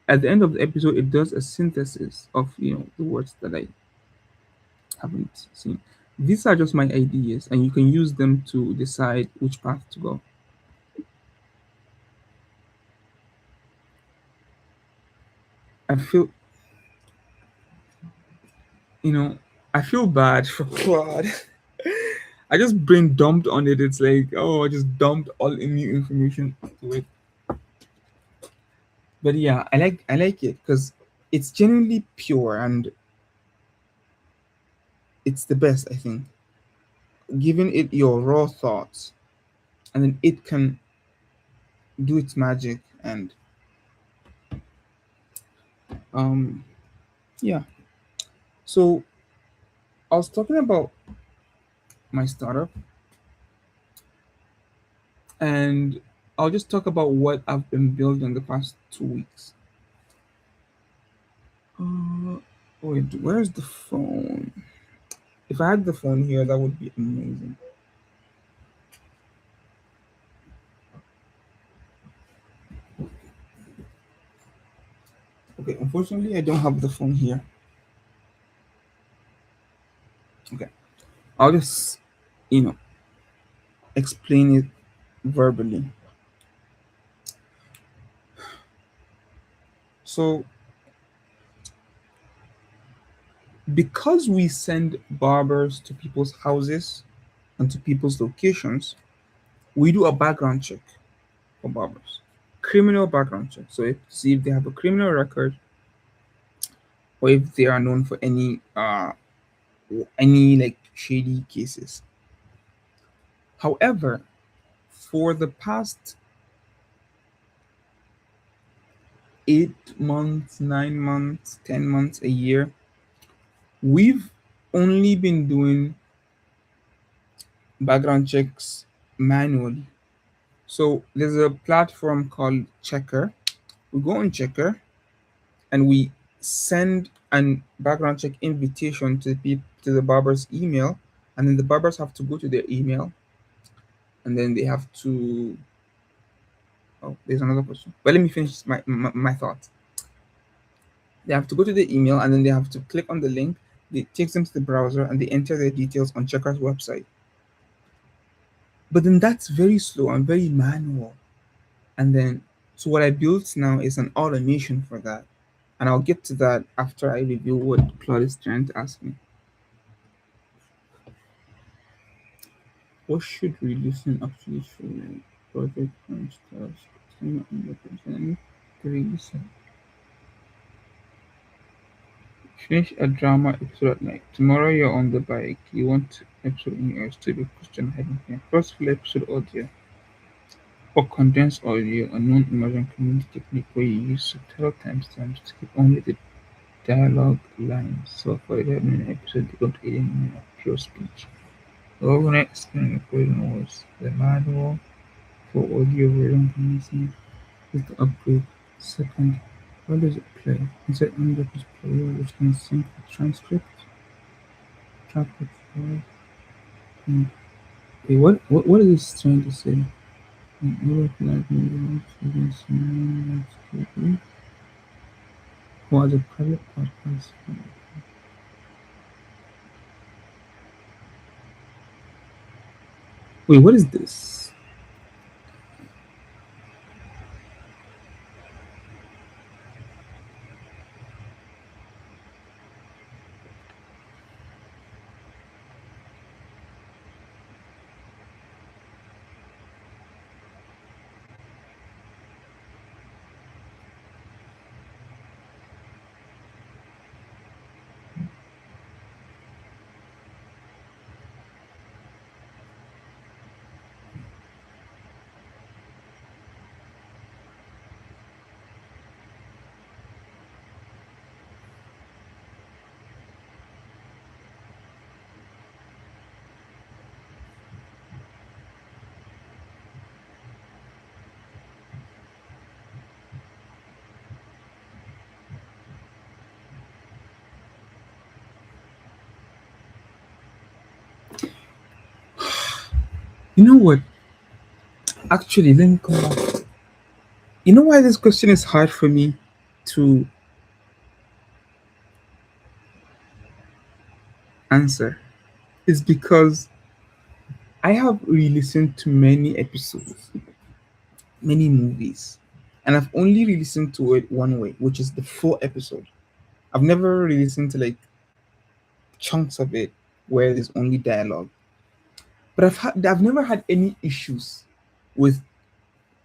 [SPEAKER 1] At the end of the episode, it does a synthesis of the words that I haven't seen. These are just my ideas, and you can use them to decide which path to go. I feel, you know, I feel bad for Claude. I just brain dumped on it. It's like, oh, I just dumped all the new information into it. But yeah, I like it because it's genuinely pure and it's the best. I think giving it your raw thoughts, and then it can do its magic. And um, yeah. So I was talking about my startup, and I'll just talk about what I've been building the past 2 weeks. Uh, wait, where's the phone? If I had the phone here, that would be amazing. Okay, unfortunately, I don't have the phone here. Okay, I'll just, you know, explain it verbally. So, because we send barbers to people's houses and to people's locations, we do a background check for barbers. Criminal background check. So, if see if they have a criminal record or if they are known for any like shady cases. However, for the past 8 months, 9 months, 10 months, a year, we've only been doing background checks manually. So there's a platform called Checker. We go on Checker and we send an background check invitation to the barber's email, and then the barbers have to go to their email, and then they have to. Oh, there's another question, but let me finish my thoughts. They have to go to the email, and then they have to click on the link. It takes them to the browser, and they enter their details on Checker's website. But then that's very slow and very manual. And then, so what I built now is an automation for that. And I'll get to that after I review what Claude is trying to ask me. What should releasing actually show? Project launch task, time under present, 3 seconds. Finish a drama episode at night. Tomorrow you're on the bike. You want episode in your studio question heading here. First full episode audio or condensed audio, a non-immersion community technique where you use subtitle timestamps to keep only the dialogue lines. So for a 5-minute episode, you don't 80 minutes of pure speech. The overnight screen recording was the manual for audio version permission is the upgrade. Second, how does it play? Inside Undock's player which can sync the transcript, track with file. Wait, what is this trying to say? Was a private podcast. Wait, what is this? You know what? Actually, let me come back. You know why this question is hard for me to answer? It's because I have re-listened to many episodes, many movies, and I've only re-listened to it one way, which is the full episode. I've never re-listened to like chunks of it where there's only dialogue. But I've never had any issues with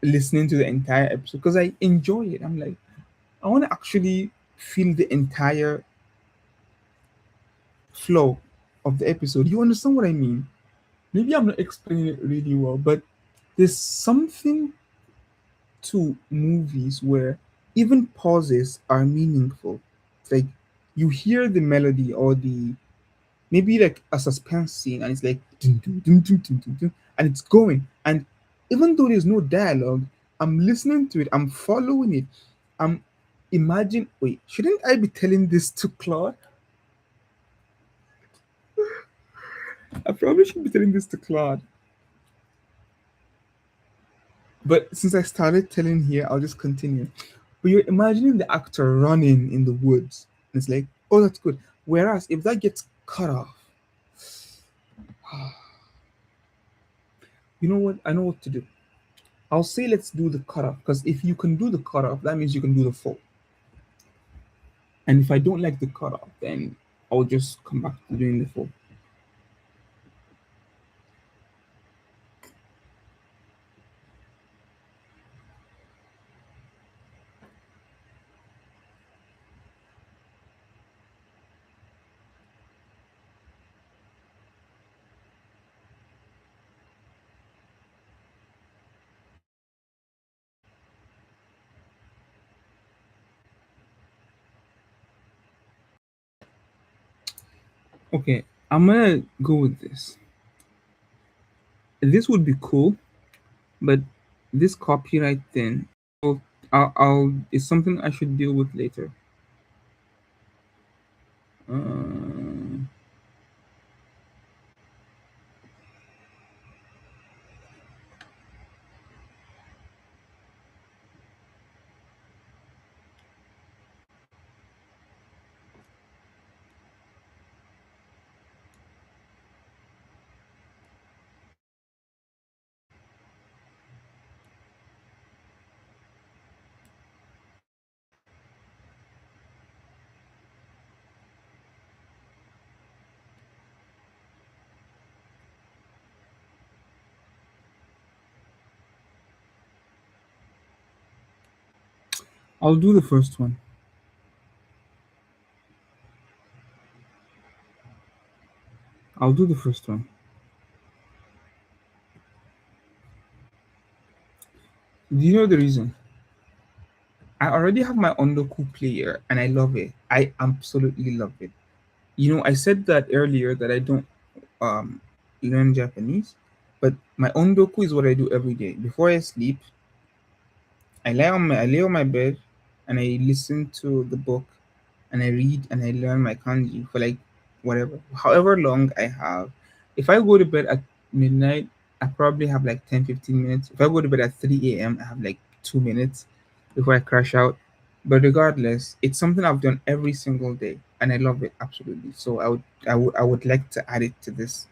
[SPEAKER 1] listening to the entire episode because I enjoy it. I'm like, I want to actually feel the entire flow of the episode. You understand what I mean? Maybe I'm not explaining it really well, but there's something to movies where even pauses are meaningful. It's like you hear the melody or the maybe like a suspense scene and it's like dun, dun, dun, dun, dun, dun, dun, and it's going. And even though there's no dialogue, I'm listening to it, I'm following it. I'm imagine wait, shouldn't I be telling this to Claude? I probably should be telling this to Claude. But since I started telling here, I'll just continue. But you're imagining the actor running in the woods. And it's like, oh, that's good. Whereas if that gets cut off, you know what? I know what to do. I'll say let's do the cutoff because if you can do the cutoff, that means you can do the full. And if I don't like the cutoff, then I'll just come back to doing the full. Okay, I'm gonna go with this. This would be cool, but this copyright thing, I'll, is something I should deal with later. Uh, I'll do the first one. I'll do the first one. Do you know the reason? I already have my Ondoku player and I love it. I absolutely love it. You know, I said that earlier that I don't um learn Japanese, but my Ondoku is what I do every day. Before I sleep, I lay on my bed and I listen to the book and I read and I learn my kanji for like whatever, however long I have. If I go to bed at midnight, I probably have like 10-15 minutes. If I go to bed at 3 a.m., I have like 2 minutes before I crash out. But regardless, it's something I've done every single day and I love it absolutely. So I would like to add it to this.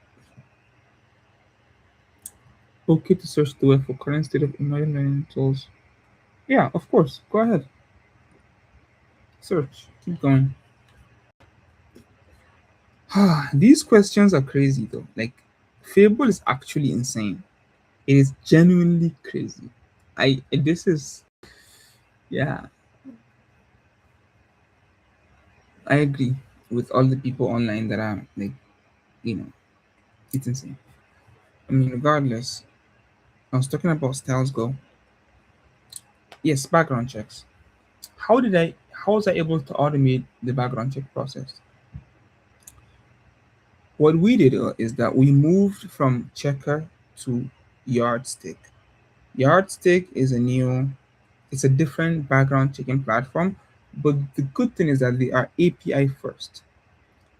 [SPEAKER 1] Okay to search the web for current state of emerging learning tools. Yeah, of course. Go ahead. Search. Keep going. These questions are crazy though. Like, Fable is actually insane. It is genuinely crazy. This is, yeah, I agree with all the people online that are like, you know, it's insane. I mean, regardless, I was talking about Styles Go. Yes, background checks. How did I? How was I able to automate the background check process? What we did is that we moved from checker to yardstick. Yardstick is a new, it's a different background checking platform, but the good thing is that they are API first.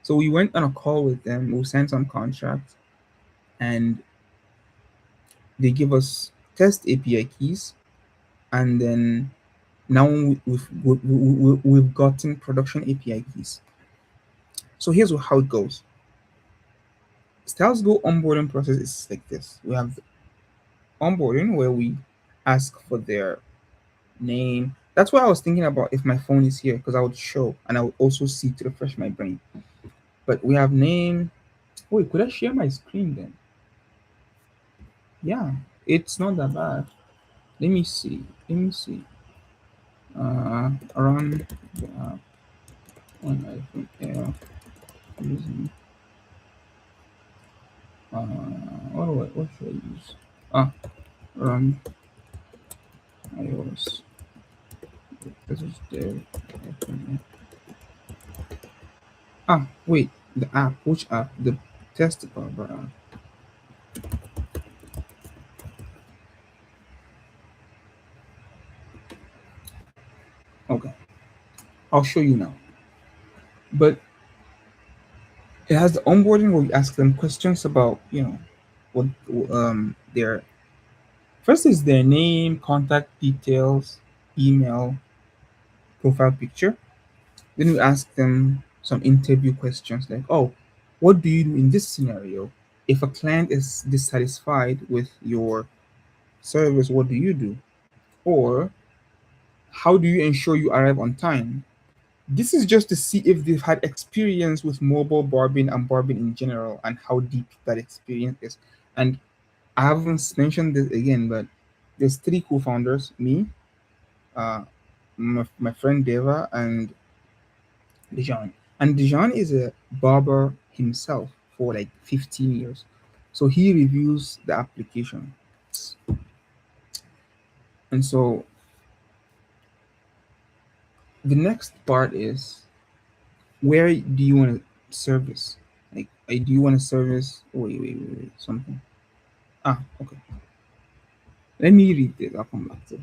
[SPEAKER 1] So we went on a call with them, we signed some contracts, and they give us test API keys, and then now we've gotten production API keys. So here's how it goes. Styles Go onboarding process is like this. We have onboarding where we ask for their name. That's why I was thinking about if my phone is here because I would show and I would also see to refresh my brain. But we have name. Wait, could I share my screen then? Yeah, it's not that bad. Let me see. Let me see. Run the app on iPhone Air using. What should I use? Ah, run iOS. This is the iPhone Air. Ah, wait. The app. Which app? The test Barbara app. Okay, I'll show you now. But it has the onboarding where we ask them questions about, what their first is their name, contact details, email, profile picture. Then we ask them some interview questions like, oh, what do you do in this scenario? If a client is dissatisfied with your service, what do you do? Or how do you ensure you arrive on time? This is just to see if they've had experience with mobile barbing and barbing in general and how deep that experience is. And I haven't mentioned this again, but there's three co-founders: me, uh, my friend Deva, and Dijon. And Dijon is a barber himself for like 15 years, so he reviews the application. And so the next part is, where do you want to service? Like, do you want to service? Wait, something. Ah, okay. Let me read this. I'll come back to it.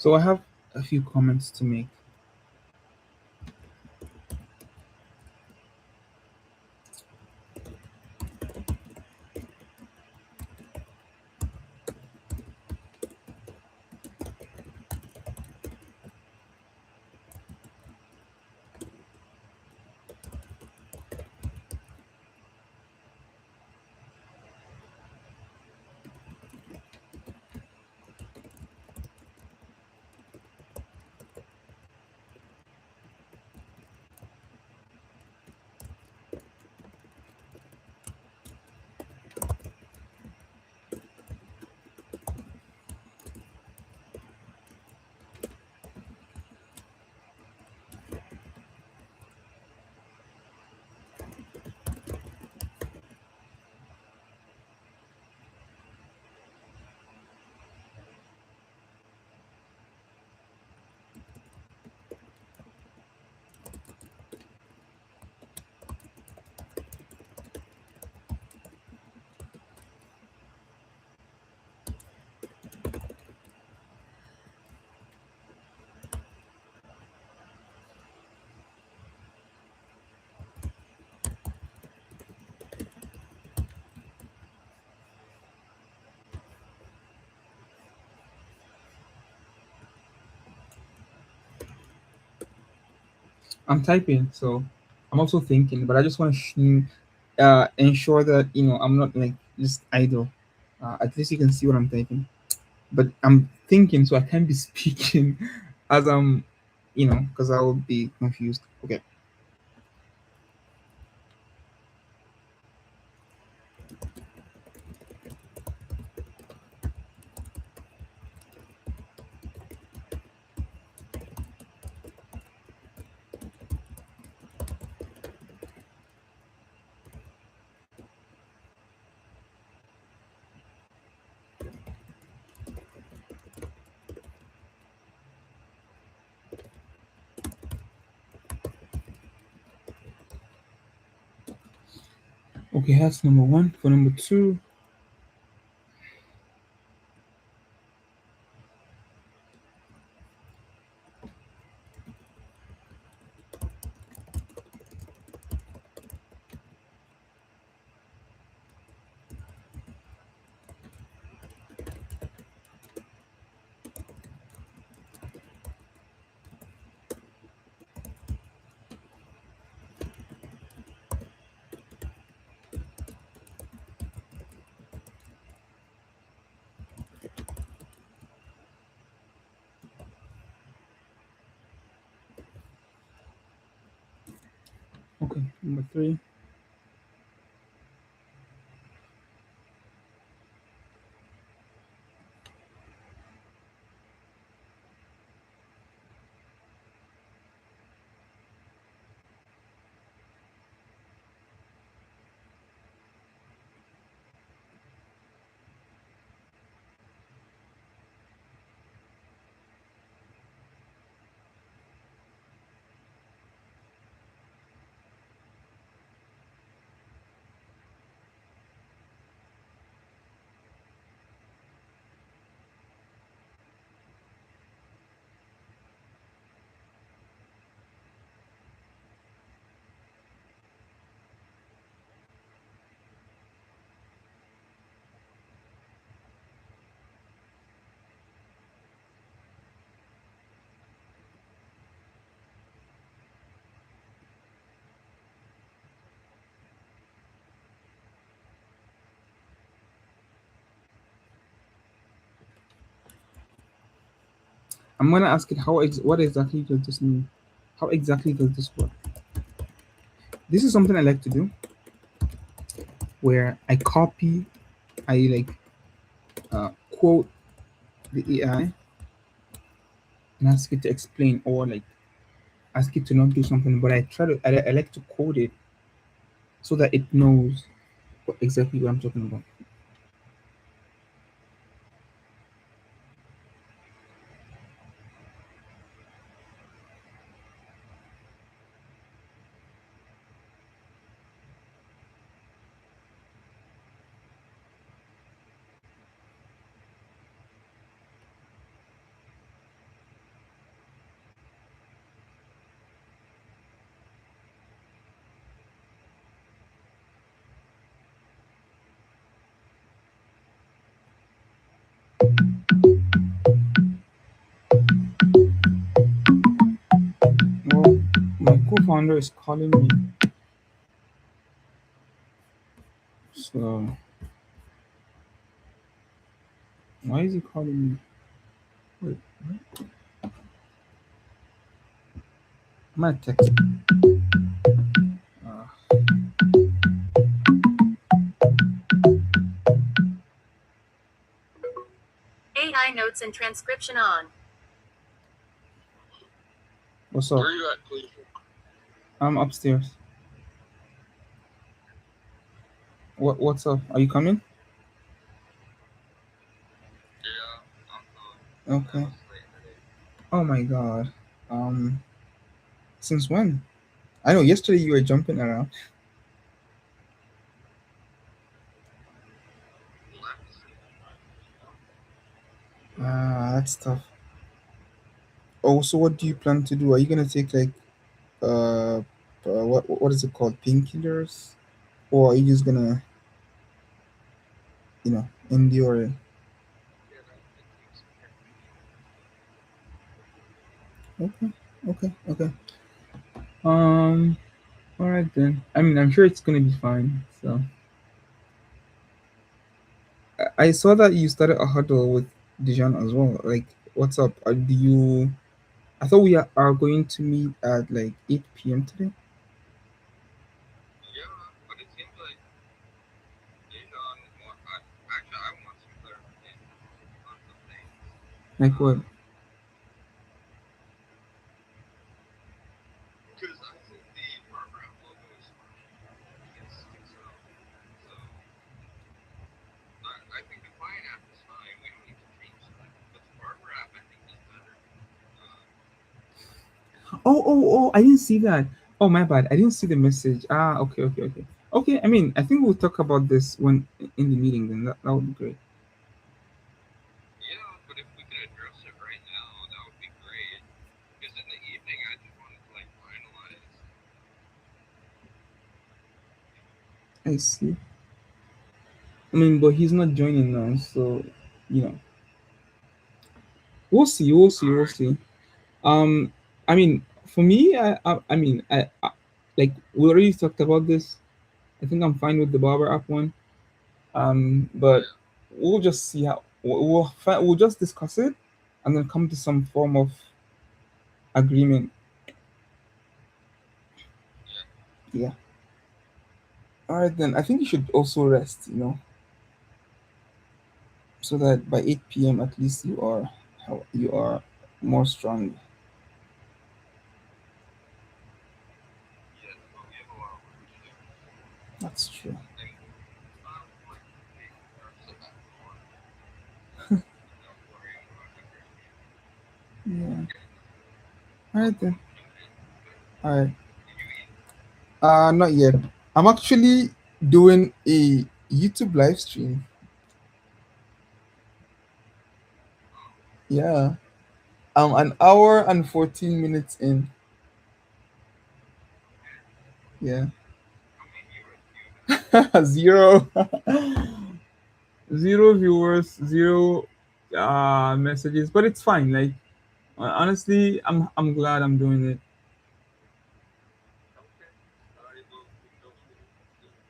[SPEAKER 1] So I have a few comments to make. I'm typing, so I'm also thinking, but I just want to ensure that I'm not like just idle. At least you can see what I'm typing. But I'm thinking, so I can't be speaking as I'm, because I will be confused. Okay. Okay, that's number one. For number two, okay, number three. I'm gonna ask it what exactly does this mean? How exactly does this work? This is something I like to do, where I like quote the AI and ask it to explain, or like ask it to not do something, but I like to code it so that it knows exactly what I'm talking about. co-founder is calling me. So why is he calling me? Wait, I'm gonna text. Uh,
[SPEAKER 3] AI notes and transcription on.
[SPEAKER 1] what's up?
[SPEAKER 3] Where are you at, Cleveland?
[SPEAKER 1] I'm upstairs. What's up? Are you coming?
[SPEAKER 3] Yeah,
[SPEAKER 1] Okay.
[SPEAKER 3] I was late today.
[SPEAKER 1] Oh my god. Um, since when? I know yesterday you were jumping around.
[SPEAKER 3] Left to sleep at 5 p.m.
[SPEAKER 1] Ah, that's tough. Oh, so what do you plan to do? Are you gonna take like what is it called? Painkillers, or are you just gonna endure it?
[SPEAKER 3] Yeah, I could take some caffeine.
[SPEAKER 1] Okay, okay, okay. Um, all right then. I mean, I'm sure it's gonna be fine. So I saw that you started a huddle with Dijon as well. Like, what's up? Do you? I thought we are going to meet at like 8 p.m. today.
[SPEAKER 3] Yeah, but it seems like Dijon actually, I want some clarification on some things.
[SPEAKER 1] Like what?
[SPEAKER 3] Because I think the Barber app logo is fine. I think it sticks out. So I think the client app is fine. We don't need to change that. But the Barber app, I think, is better. Um,
[SPEAKER 1] Oh! I didn't see that. Oh, my bad. I didn't see the message. Ah, okay, okay, okay. Okay, I mean, I think we'll talk about this when in the meeting. Then that would be great.
[SPEAKER 3] yeah, but if we can address it right now, that would be great. Because in the evening, I just wanted to like finalize.
[SPEAKER 1] I see. I mean, but he's not joining now, so you know, we'll see. We'll see.
[SPEAKER 3] All
[SPEAKER 1] We'll
[SPEAKER 3] right.
[SPEAKER 1] see. Um, I mean, for me, I mean, like we already talked about this. I think I'm fine with the barber app one. But
[SPEAKER 3] Yeah.
[SPEAKER 1] we'll just see how we'll just discuss it, and then come to some form of agreement.
[SPEAKER 3] Yeah.
[SPEAKER 1] Yeah. All right then. I think you should also rest. So that by 8 p.m. at least you are more strong.
[SPEAKER 3] Yes, but we have a lot of work to do.
[SPEAKER 1] That's true.
[SPEAKER 3] And like today, our setback before, without worrying about everything,
[SPEAKER 1] Yeah.
[SPEAKER 3] getting this done.
[SPEAKER 1] All right
[SPEAKER 3] I'll
[SPEAKER 1] then.
[SPEAKER 3] talk to you in a bit. But
[SPEAKER 1] All right.
[SPEAKER 3] did you eat?
[SPEAKER 1] Not yet. I'm actually doing a YouTube live stream.
[SPEAKER 3] Oh,
[SPEAKER 1] Yeah. I'm an hour and 14 minutes in.
[SPEAKER 3] okay.
[SPEAKER 1] Yeah.
[SPEAKER 3] How many viewers do you have?
[SPEAKER 1] Zero. Zero viewers, zero messages, but it's fine. Like, honestly, I'm glad I'm doing it.
[SPEAKER 3] Okay. I will go soon.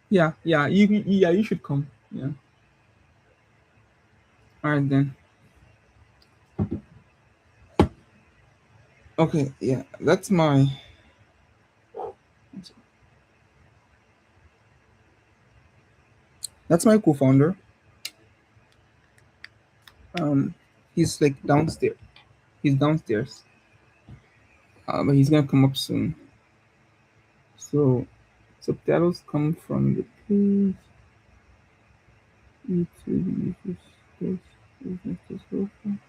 [SPEAKER 1] Yeah, you should come. Yeah.
[SPEAKER 3] Okay.
[SPEAKER 1] All right then. Okay, yeah, that's my co-founder. Um, he's like downstairs. He's downstairs. But he's gonna come up soon. So subtitles come from the page. YouTube users this business description.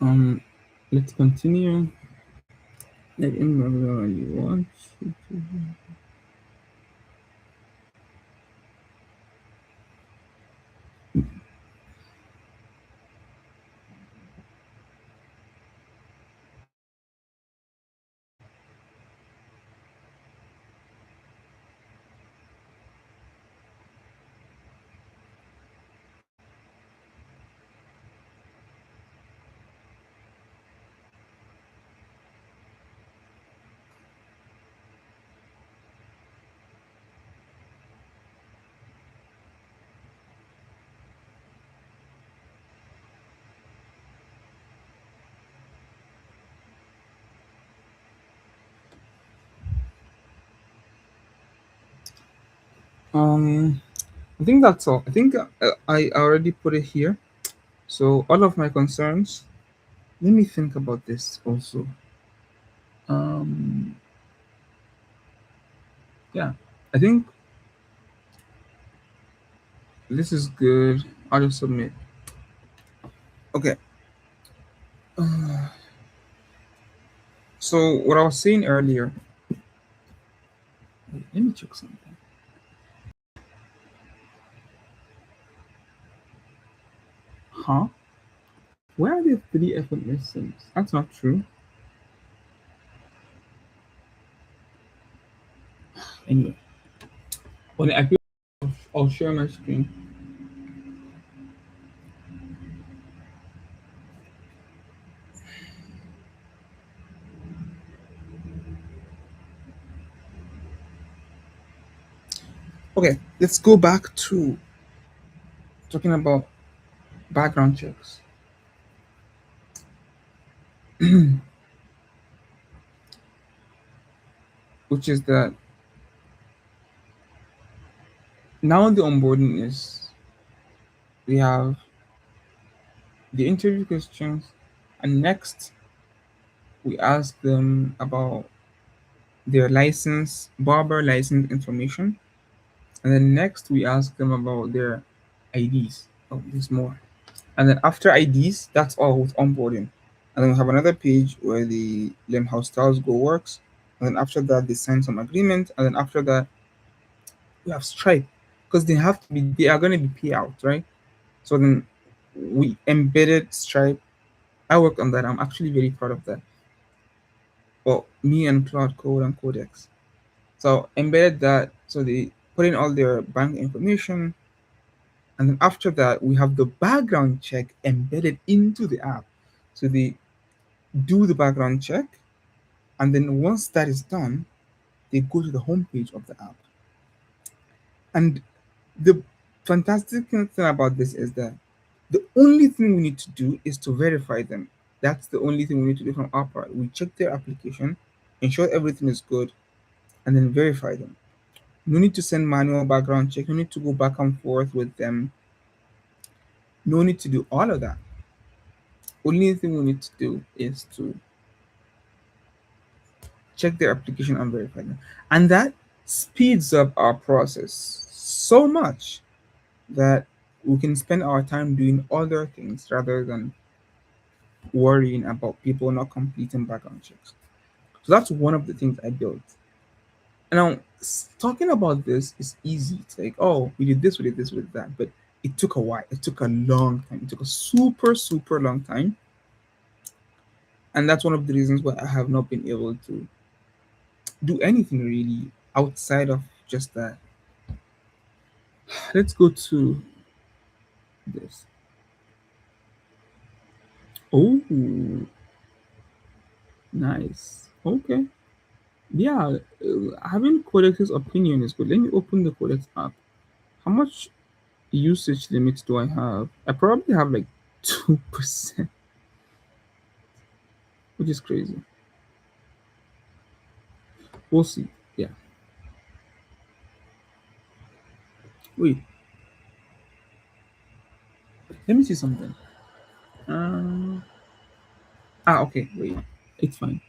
[SPEAKER 1] Um, let's continue. Let him know you want. Um, I think that's all. I think I already put it here. So all of my concerns. Let me think about this also. Um, yeah, I think this is good. I'll just submit. Okay. So what I was saying earlier. Wait, let me check something. Huh? Where are the three effortless sims? That's not true. Anyway, when I feel I'll share my screen. Okay, let's go back to talking about background checks, which is that now the onboarding is we have the interview questions, and next we ask them about their license, barber license information, and then next we ask them about their IDs. Oh, there's more. And then after IDs, that's all with onboarding. And then we have another page where the learn how styles go works. And then after that, they sign some agreement. And then after that, we have Stripe because they are going to be payouts, right? So then we embedded Stripe. I worked on that. I'm actually very proud of that. Well, me and Cloud Code and Codex. So embedded that. So they put in all their bank information. And then after that, we have the background check embedded into the app. So they do the background check, and then once that is done, they go to the homepage of the app. And the fantastic thing about this is that the only thing we need to do is to verify them. That's the only thing we need to do from our part. We check their application, ensure everything is good, and then verify them. No need to send manual background check. No need to go back and forth with them. No need to do all of that. Only thing we need to do is to check their application and verify them. And that speeds up our process so much that we can spend our time doing other things rather than worrying about people not completing background checks. So that's one of the things I built. And now talking about this is easy. It's like, oh, we did this, we did this, we did that. But it took a while. It took a long time. It took a super, super long time. And that's one of the reasons why I have not been able to do anything really outside of just that. Let's go to this. Oh, nice. Okay. Yeah, having Codex's opinion is good. Let me open the Codex app. How much usage limits do I have? I probably have like 2%, which is crazy. We'll see. Yeah. Wait, let me see something. Uh, okay, wait. It's fine.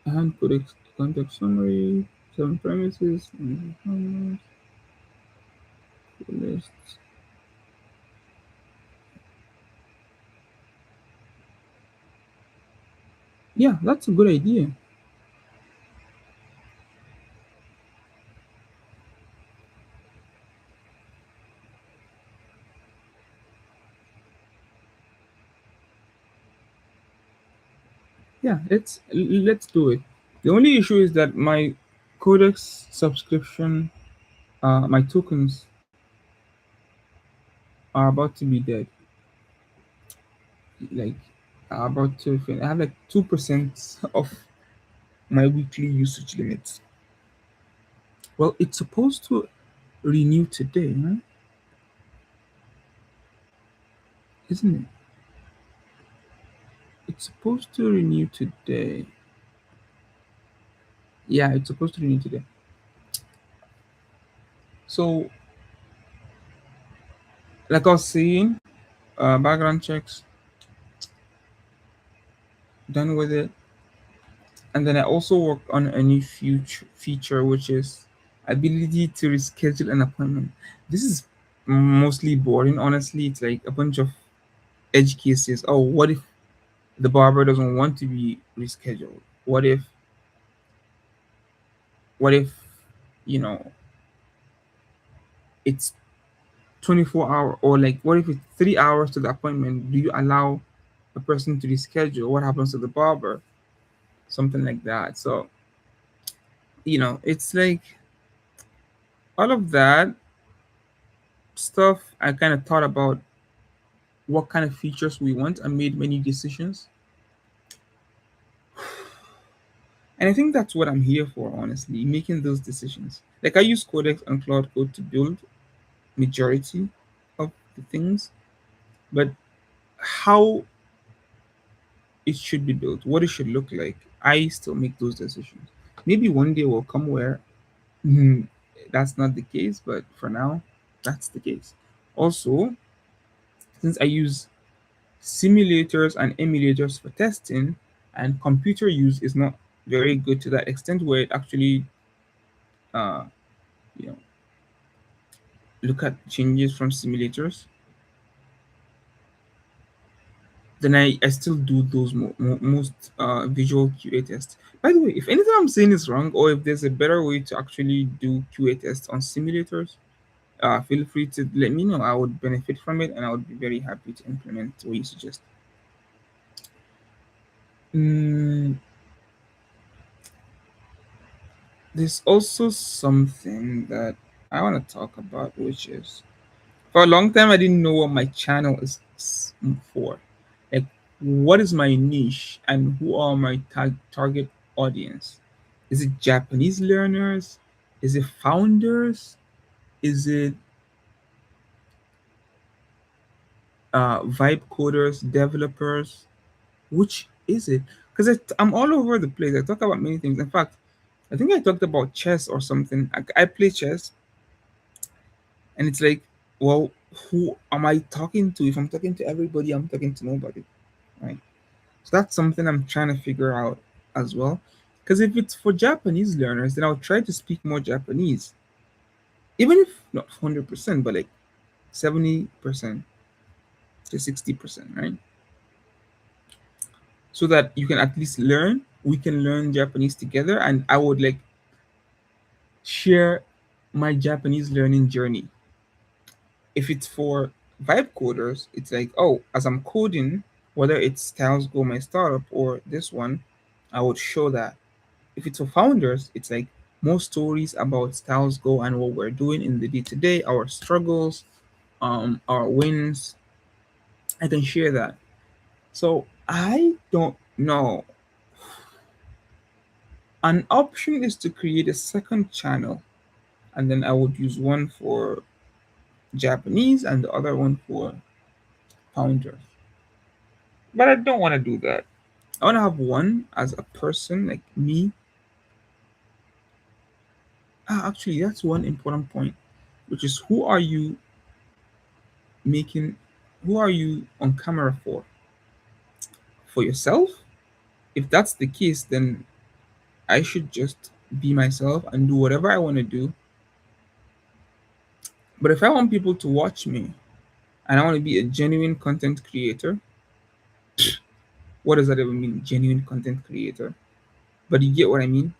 [SPEAKER 1] And Codex context summary, seven premises, lists. Yeah, that's a good idea. Yeah, let's do it. The only issue is that my Codex subscription, my tokens are about to be dead. Like, are about to I have like 2% of my weekly usage limits. Well, it's supposed to renew today, huh? Isn't it? It's supposed to renew today. Yeah, it's supposed to renew today. So, like I was saying, background checks done with it, and then I also worked on a new feature, which is ability to reschedule an appointment. This is mostly boring, honestly. It's like a bunch of edge cases. Oh, what if the barber doesn't want to be rescheduled? What if you know it's 24 hour, or like what if it's 3 hours to the appointment? Do you allow a person to reschedule? What happens to the barber? Something like that. So it's like all of that stuff. I kind of thought about what kind of features we want and made many decisions. And I think that's what I'm here for, honestly, making those decisions. Like I use Codex and Cloud Code to build majority of the things, but how it should be built, what it should look like, I still make those decisions. Maybe one day will come where mhm, that's not the case, but for now, that's the case. Also, since I use simulators and emulators for testing, and computer use is not very good to that extent where it actually uh, you know look at changes from simulators, then I still do those most visual QA tests. By the way, if anything I'm saying is wrong, or if there's a better way to actually do QA tests on simulators, feel free to let me know. I would benefit from it, and I would be very happy to implement what you suggest. Mm, there's also something that I want to talk about, which is for a long time I didn't know what my channel is for. Like, what is my niche and who are my target audience? Is it Japanese learners? Is it founders? Is it vibe coders, developers? Which is it? Because I'm all over the place. I talk about many things. In fact, I think I talked about chess or something. I play chess, and it's like, well, who am I talking to? If I'm talking to everybody, I'm talking to nobody, right? So that's something I'm trying to figure out as well. Because if it's for Japanese learners, then I'll try to speak more Japanese, even if not 100%, but like 70% to 60%, right? So that you can at least learn. We can learn Japanese together, and I would like share my Japanese learning journey. If it's for vibe coders, it's like, oh, as I'm coding, whether it's Styles Go My Startup or this one, I would show that. If it's for founders, it's like more stories about Styles Go and what we're doing in the day to day, our struggles, our wins. I can share that. So I don't know. An option is to create a second channel, and then I would use one for Japanese and the other one for founders. But I don't want to do that. I want to have one as a person like me. Actually, that's one important point, which is making, who are you on camera for? For yourself? If that's the case, then I should just be myself and do whatever I want to do. But if I want people to watch me and I want to be a genuine content creator, what does that even mean? Genuine content creator. But you get what I mean?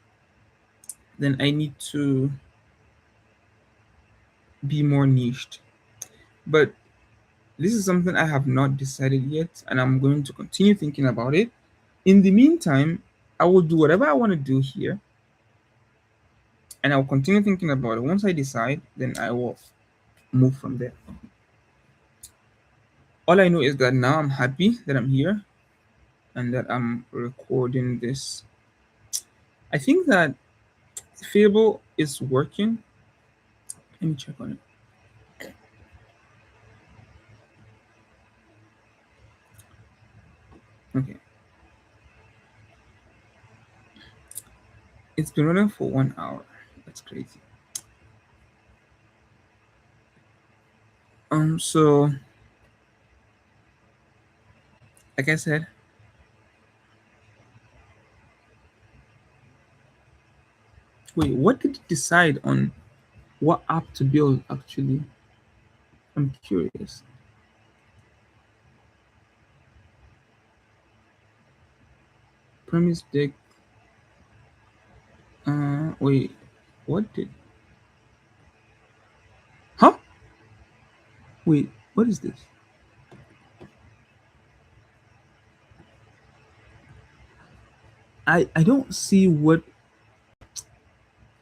[SPEAKER 1] Then I need to be more niched. But this is something I have not decided yet, and I'm going to continue thinking about it. In the meantime, I will do whatever I want to do here, and I'll continue thinking about it. Once I decide, then I will move from there. All I know is that now I'm happy that I'm here and that I'm recording this. I think that Fable is working. Let me check on it. Okay. It's been running for 1 hour. That's crazy. So like I said, wait, what did you decide on what app to build actually? I'm curious. Premise deck. Wait, what did? Huh? Wait, what is this? I don't see what.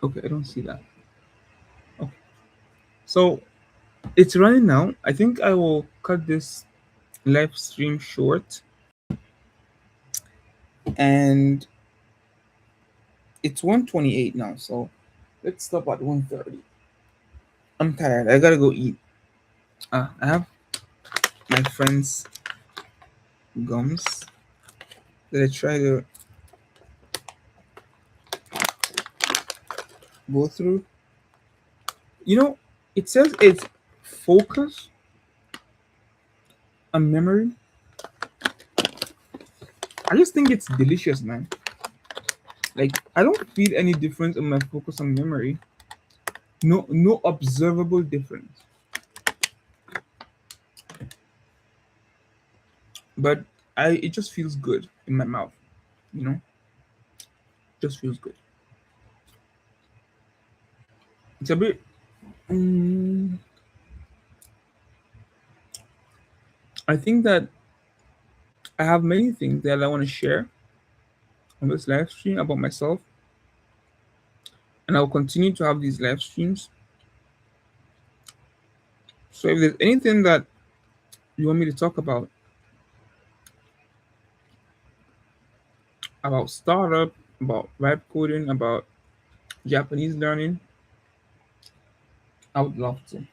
[SPEAKER 1] Okay, I don't see that. Okay, so it's running now. I think I will cut this live stream short, and it's 1:28 now. So let's stop at 1:30. I'm tired. I gotta go eat. I have my friend's gums that I try to go through. You know, it says it's focus on memory. I just think it's delicious, man. Like I don't feel any difference in my focus on memory. No observable difference. But it just feels good in my mouth, you know? Just feels good. It's a bit mm, I think that I have many things that I want to share on this live stream about myself, and I'll continue to have these live streams. So if there's anything that you want me to talk about startup, about vibe coding, about Japanese learning, I would love to.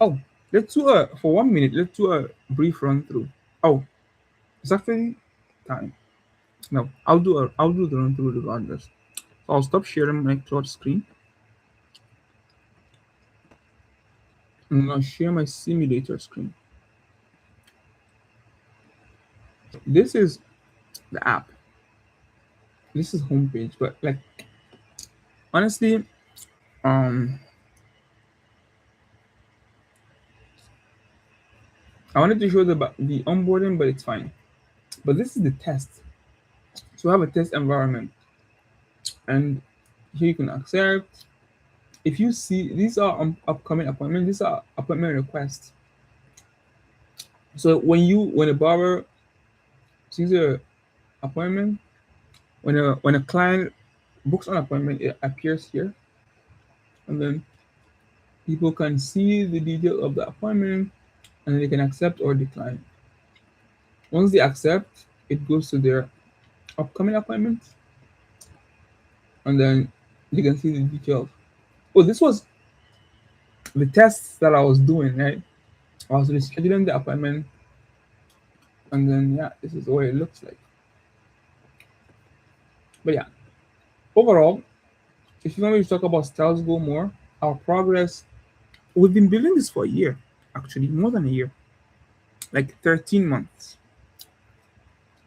[SPEAKER 1] Oh, let's do a for 1 minute. Let's do a brief run through. Oh, it's actually time. No, I'll do the run through regardless. So I'll stop sharing my cloud screen. I'm gonna share my simulator screen. This is the app. This is homepage, but like honestly, um, I wanted to show the onboarding, but it's fine. But this is the test. So we have a test environment, and here you can accept. If you see these are upcoming appointments, these are appointment requests. So when a barber sees a appointment, when a client books an appointment, it appears here, and then people can see the detail of the appointment, and they can accept or decline. Once they accept, it goes to their upcoming appointments, and then you can see the details. Oh, this was the tests that I was doing, right? I was rescheduling the appointment, and then yeah, this is what it looks like. But yeah, overall, if you want me to talk about Styles Go more, our progress, we've been building this for a year, actually, more than a year, like 13 months.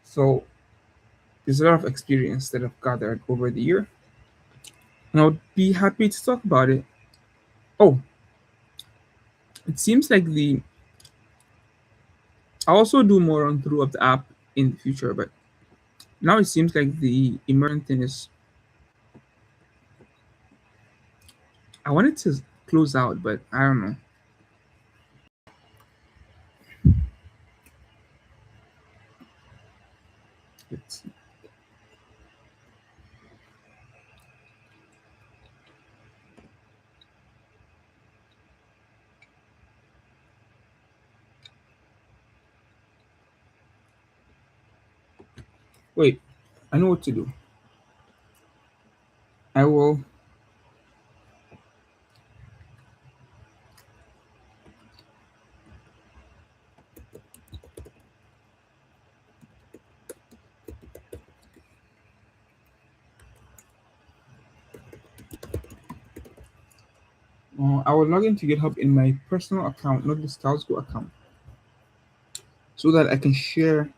[SPEAKER 1] So there's a lot of experience that I've gathered over the year, and I would be happy to talk about it. Oh, it seems like I also do more run through of the app in the future. But now it seems like the immersion thing is. I wanted to close out, but I don't know. It's, wait, I know what to do. I will. I will log into GitHub in my personal account, not the Styles Go account, so that I can share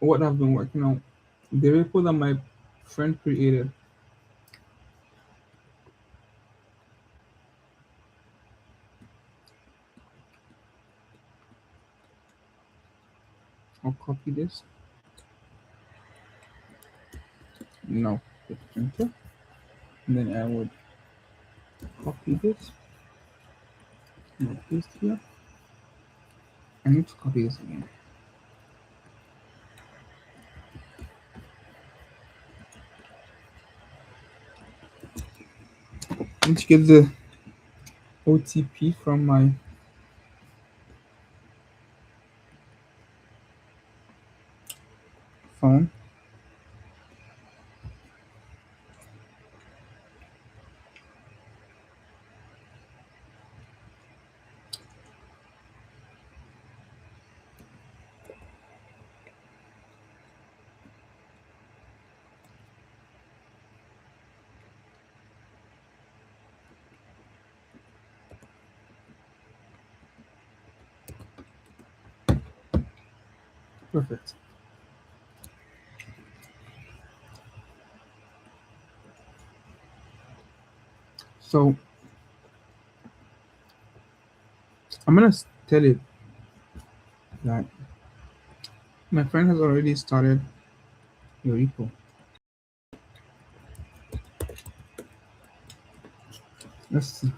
[SPEAKER 1] what I've been working on. The repo that my friend created. I'll copy this. No, hit enter. And then I would copy this. And paste here. I need to copy this again. I need to get the OTP from my phone. Perfect. So I'm gonna tell it that my friend has already started your repo. Let's see.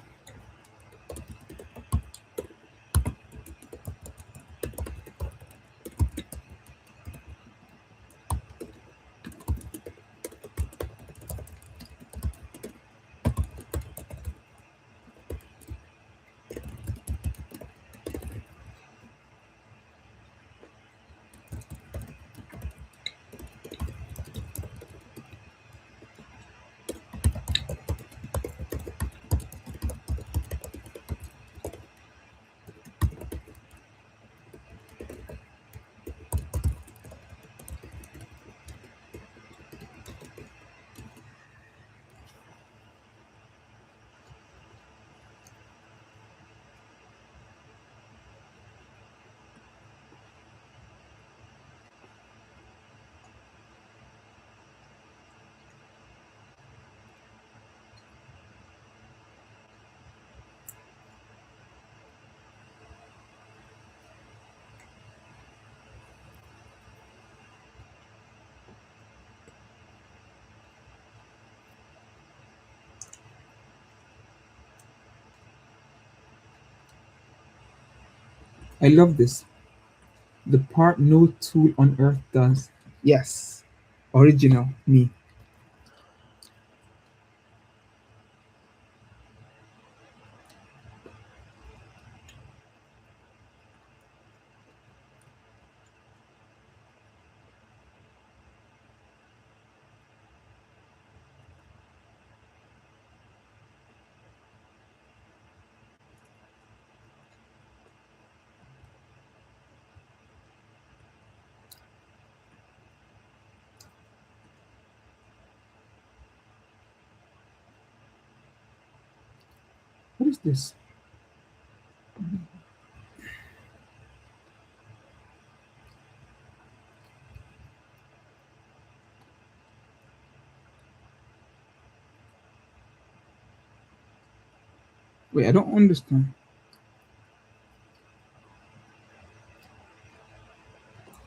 [SPEAKER 1] I love this. The part no tool on earth does. Yes. Original me. What is this? Wait, I don't understand.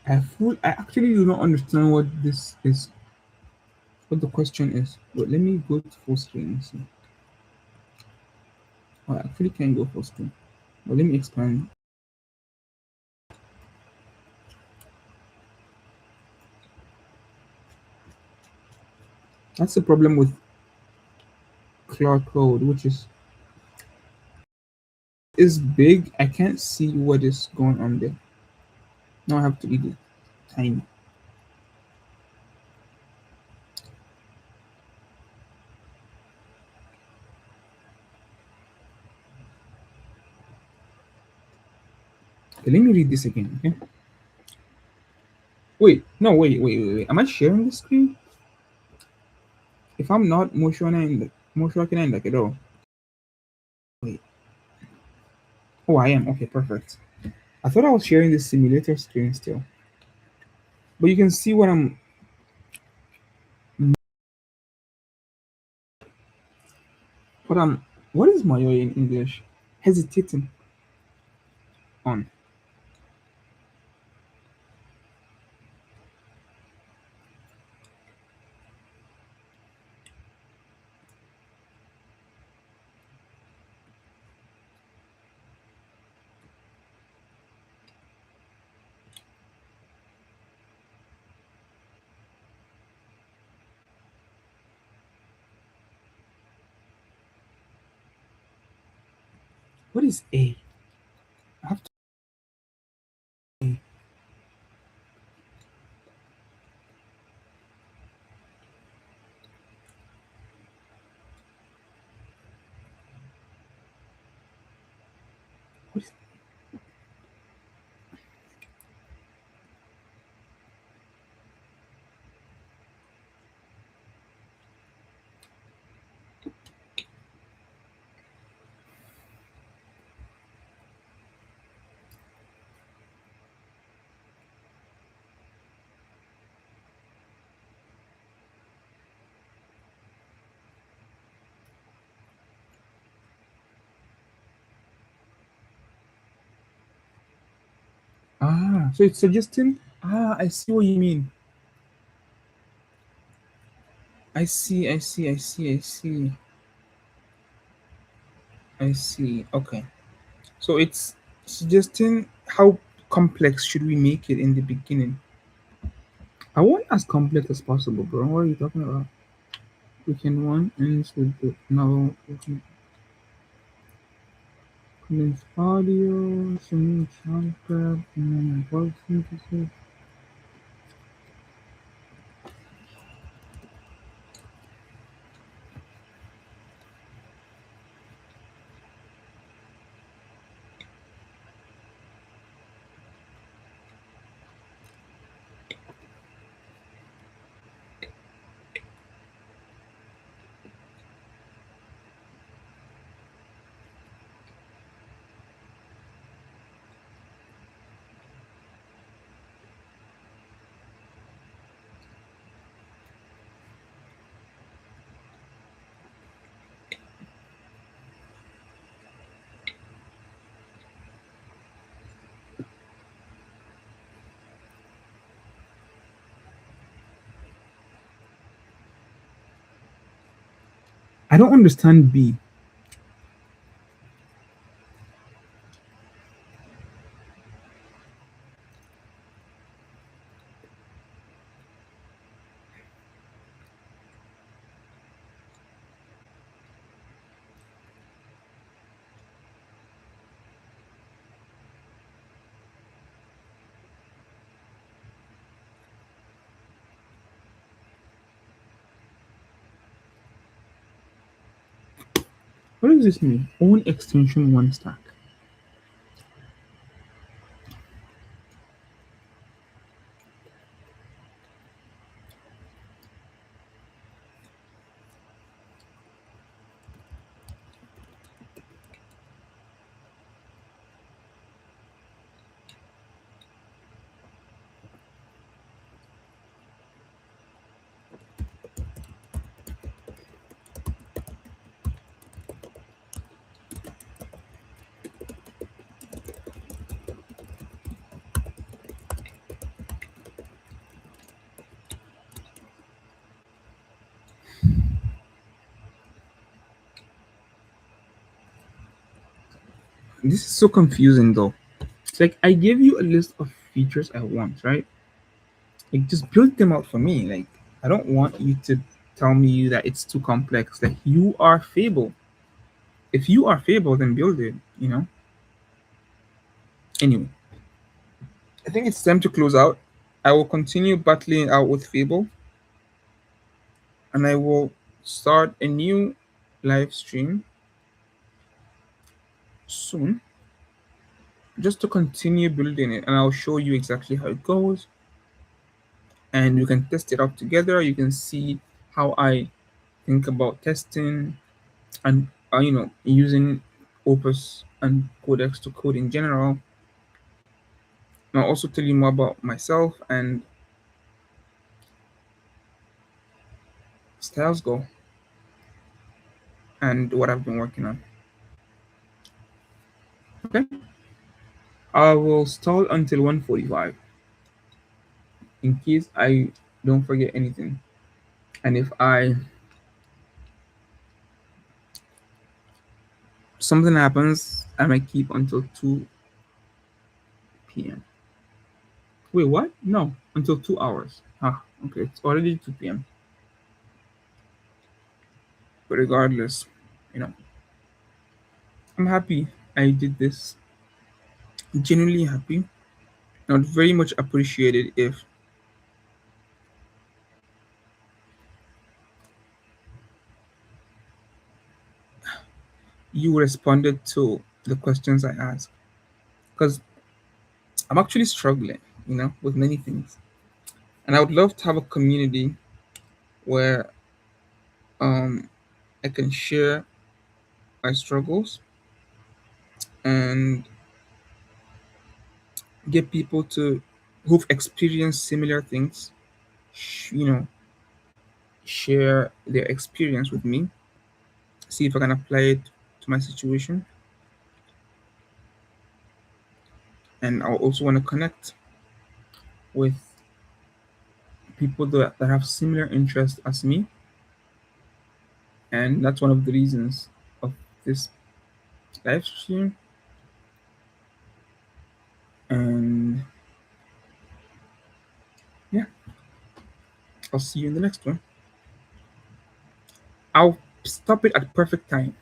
[SPEAKER 1] I actually do not understand what this is, what the question is. But let me go to full screen and see. Oh, I actually can't go full screen. But let me expand. That's the problem with Cloud Code, which is big. I can't see what is going on there. Now I have to leave it tiny. Okay, let me read this again. Okay. Wait, no, wait. Am I sharing the screen? If I'm not, more can I like it all. Wait. Oh, I am. Okay, perfect. I thought I was sharing the simulator screen still, but you can see what I'm. What is Mayo in English? Hesitating on. What is A? I have to. A. What is, so it's suggesting. I see what you mean. I see. Okay. So it's suggesting how complex should we make it in the beginning. I want as complex as possible, bro. What are you talking about? Weekend one ends with the novel. Condensed audio, singing sound prep, and then voice synthesis. I don't understand B. What does this mean? Own extension one stack. This is so confusing though. It's like I gave you a list of features I want, right? Like just build them out for me. Like I don't want you to tell me that it's too complex. Like you are Fable. If you are Fable, then build it, you know? Anyway, I think it's time to close out. I will continue battling out with Fable and I will start a new live stream soon just to continue building it and I'll show you exactly how it goes and you can test it out together. You can see how I think about testing and using Opus and Codex to code in general. And I'll also tell you more about myself and Styles Go and what I've been working on. Okay, I will stall until 1:45 in case I don't forget anything. And if I something happens, I might keep until 2 p.m. Wait, what? No, until 2 hours. Ah, okay, it's already 2 p.m. But regardless, you know, I'm happy I did this. Genuinely happy. I would very much appreciate it if you responded to the questions I asked. Because I'm actually struggling, with many things. And I would love to have a community where um, I can share my struggles and get people to who've experienced similar things, you know, share their experience with me, see if I can apply it to my situation. And I also want to connect with people that have similar interests as me. And that's one of the reasons of this live stream. And yeah, I'll see you in the next one. I'll stop it at perfect time.